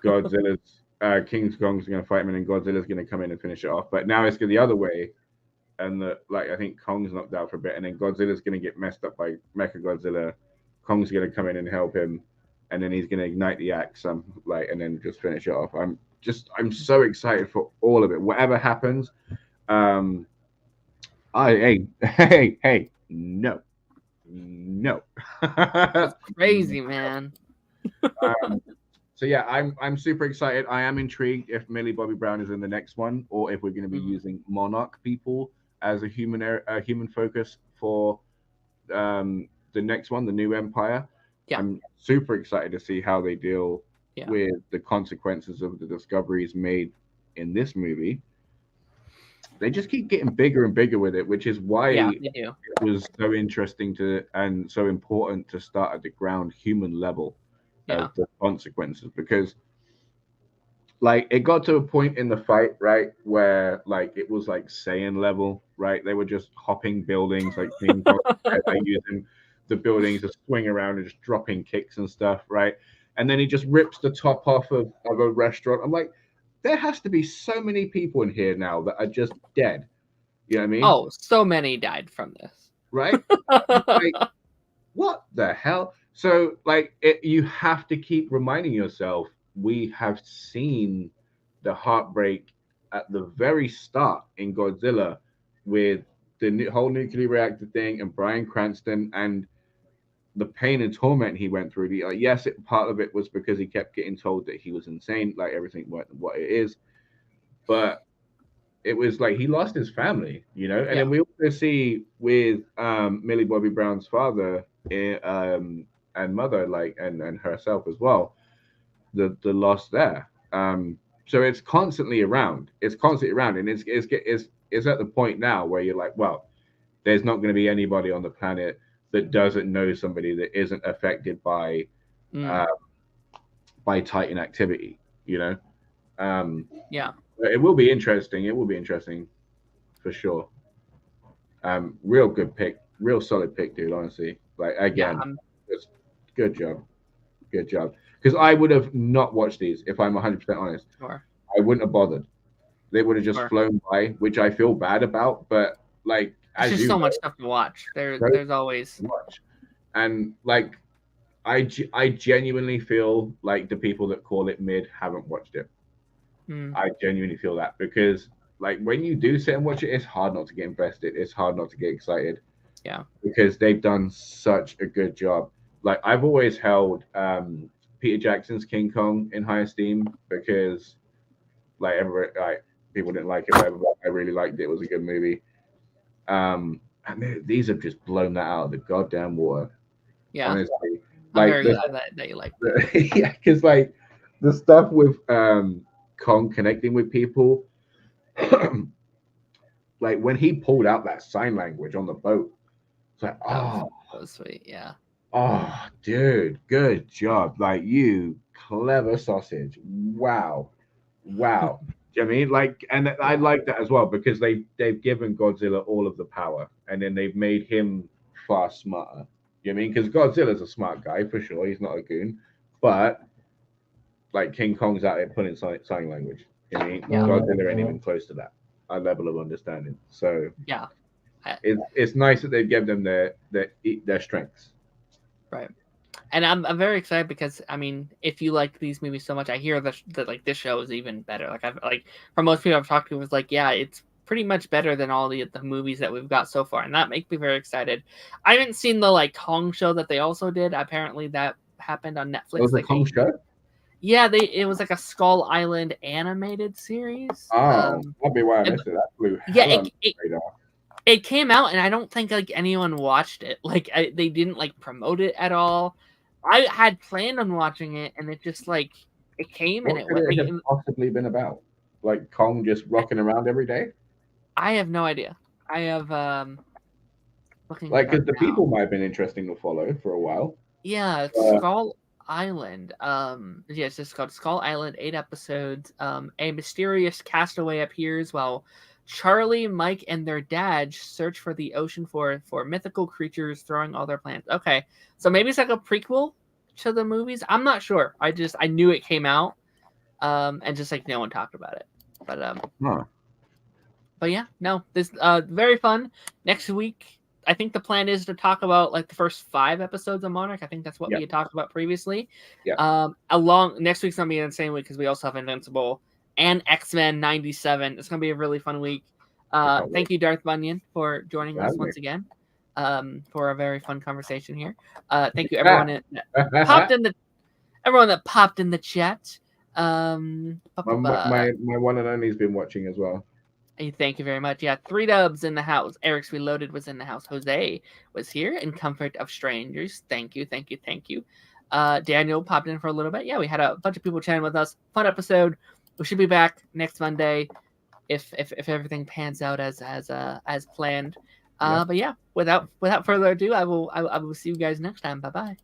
Godzilla's King Kong's gonna fight him, and then Godzilla's gonna come in and finish it off. But now it's the other way. And I think Kong's knocked out for a bit, and then Godzilla's gonna get messed up by Mecha Godzilla. Kong's gonna come in and help him, and then he's gonna ignite the axe, and then just finish it off. I'm so excited for all of it. Whatever happens, hey, no. That's crazy, man. So yeah, I'm super excited. I am intrigued if Millie Bobby Brown is in the next one, or if we're going to be using Monarch people as a human focus for the next one, the New Empire. Yeah. I'm super excited to see how they deal with the consequences of the discoveries made in this movie. They just keep getting bigger and bigger with it, which is why it was so interesting and so important to start at the ground human level of the consequences, because like it got to a point in the fight, right, where like it was like Saiyan level, right? They were just hopping buildings, like using the buildings to swing around and just dropping kicks and stuff, right? And then he just rips the top off of a restaurant. I'm like, there has to be so many people in here now that are just dead. You know what I mean? Oh, so many died from this. Right? Like, what the hell? So, like, you have to keep reminding yourself, we have seen the heartbreak at the very start in Godzilla with the whole nuclear reactor thing and Bryan Cranston and the pain and torment he went through. Yes, part of it was because he kept getting told that he was insane, like everything what it is. But it was like he lost his family, you know. And then we also see with Millie Bobby Brown's father and mother, like and herself as well, the loss there. So it's constantly around. It's and it's at the point now where you're like, well, there's not going to be anybody on the planet that doesn't know somebody that isn't affected by Titan activity, you know. It will be interesting. It will be interesting for sure. Real good pick, real solid pick, dude. Honestly, like again, just good job. Because I would have not watched these if I'm 100% honest. Sure. I wouldn't have bothered. They would have just flown by, which I feel bad about. But like, there's just so much stuff to watch. There's always much, and like, I genuinely feel like the people that call it mid haven't watched it. I genuinely feel that, because like when you do sit and watch it, it's hard not to get invested. It's hard not to get excited. Yeah. Because they've done such a good job. Like I've always held Peter Jackson's King Kong in high esteem, because like people didn't like it, whatever, but I really liked it. It was a good movie. And these have just blown that out of the goddamn water. Yeah. Honestly. I'm very glad that you like it. Yeah, because like the stuff with Kong connecting with people, like when he pulled out that sign language on the boat, it's like, that was sweet. Yeah. Oh, dude, good job. Like, you clever sausage. Wow. I mean, like, and I like that as well, because they've given Godzilla all of the power, and then they've made him far smarter. You know what I mean? Because Godzilla's a smart guy for sure. He's not a goon, but like King Kong's out there putting sign language. You know what I mean? Godzilla ain't even close to that level of understanding. So yeah, It's nice that they give them their strengths. Right. And I'm very excited because I mean, if you like these movies so much, I hear that like this show is even better. Like I've like from most people I've talked to, was like, yeah, it's pretty much better than all the movies that we've got so far, and that makes me very excited. I haven't seen the like Kong show that they also did. Apparently, that happened on Netflix. It was a Kong show. Yeah, it was like a Skull Island animated series. Oh, that'd be why I missed it. That blew it came out, and I don't think like anyone watched it. Like they didn't like promote it at all. I had planned on watching it, and it just like it came what and could it have possibly been about? Like Kong just rocking around every day? I have no idea. I have looking like because the people might have been interesting to follow for a while. Yeah, Skull Island. Yeah, it's just called Skull Island. 8 episodes. A mysterious castaway appears while Charlie, Mike, and their dad search for the ocean for mythical creatures throwing all their plans. Okay, so maybe it's like a prequel to the movies. I'm not sure. I knew it came out, and just like no one talked about it. But yeah, no, this very fun. Next week, I think the plan is to talk about like the first 5 episodes of Monarch. I think that's what we had talked about previously. Yeah. Next week's gonna be an insane week because we also have Invincible and X-Men 97. It's gonna be a really fun week. Thank you, Darth Bunyan, for joining us once again for a very fun conversation here. Thank you everyone that popped in the chat. My one and only has been watching as well. Thank you very much. Yeah, 3 dubs in the house. Eric's Reloaded was in the house. Jose was here in Comfort of Strangers. Thank you. Daniel popped in for a little bit. Yeah, we had a bunch of people chatting with us. Fun episode. We should be back next Monday if everything pans out as planned. But yeah, without further ado, I will see you guys next time. Bye bye.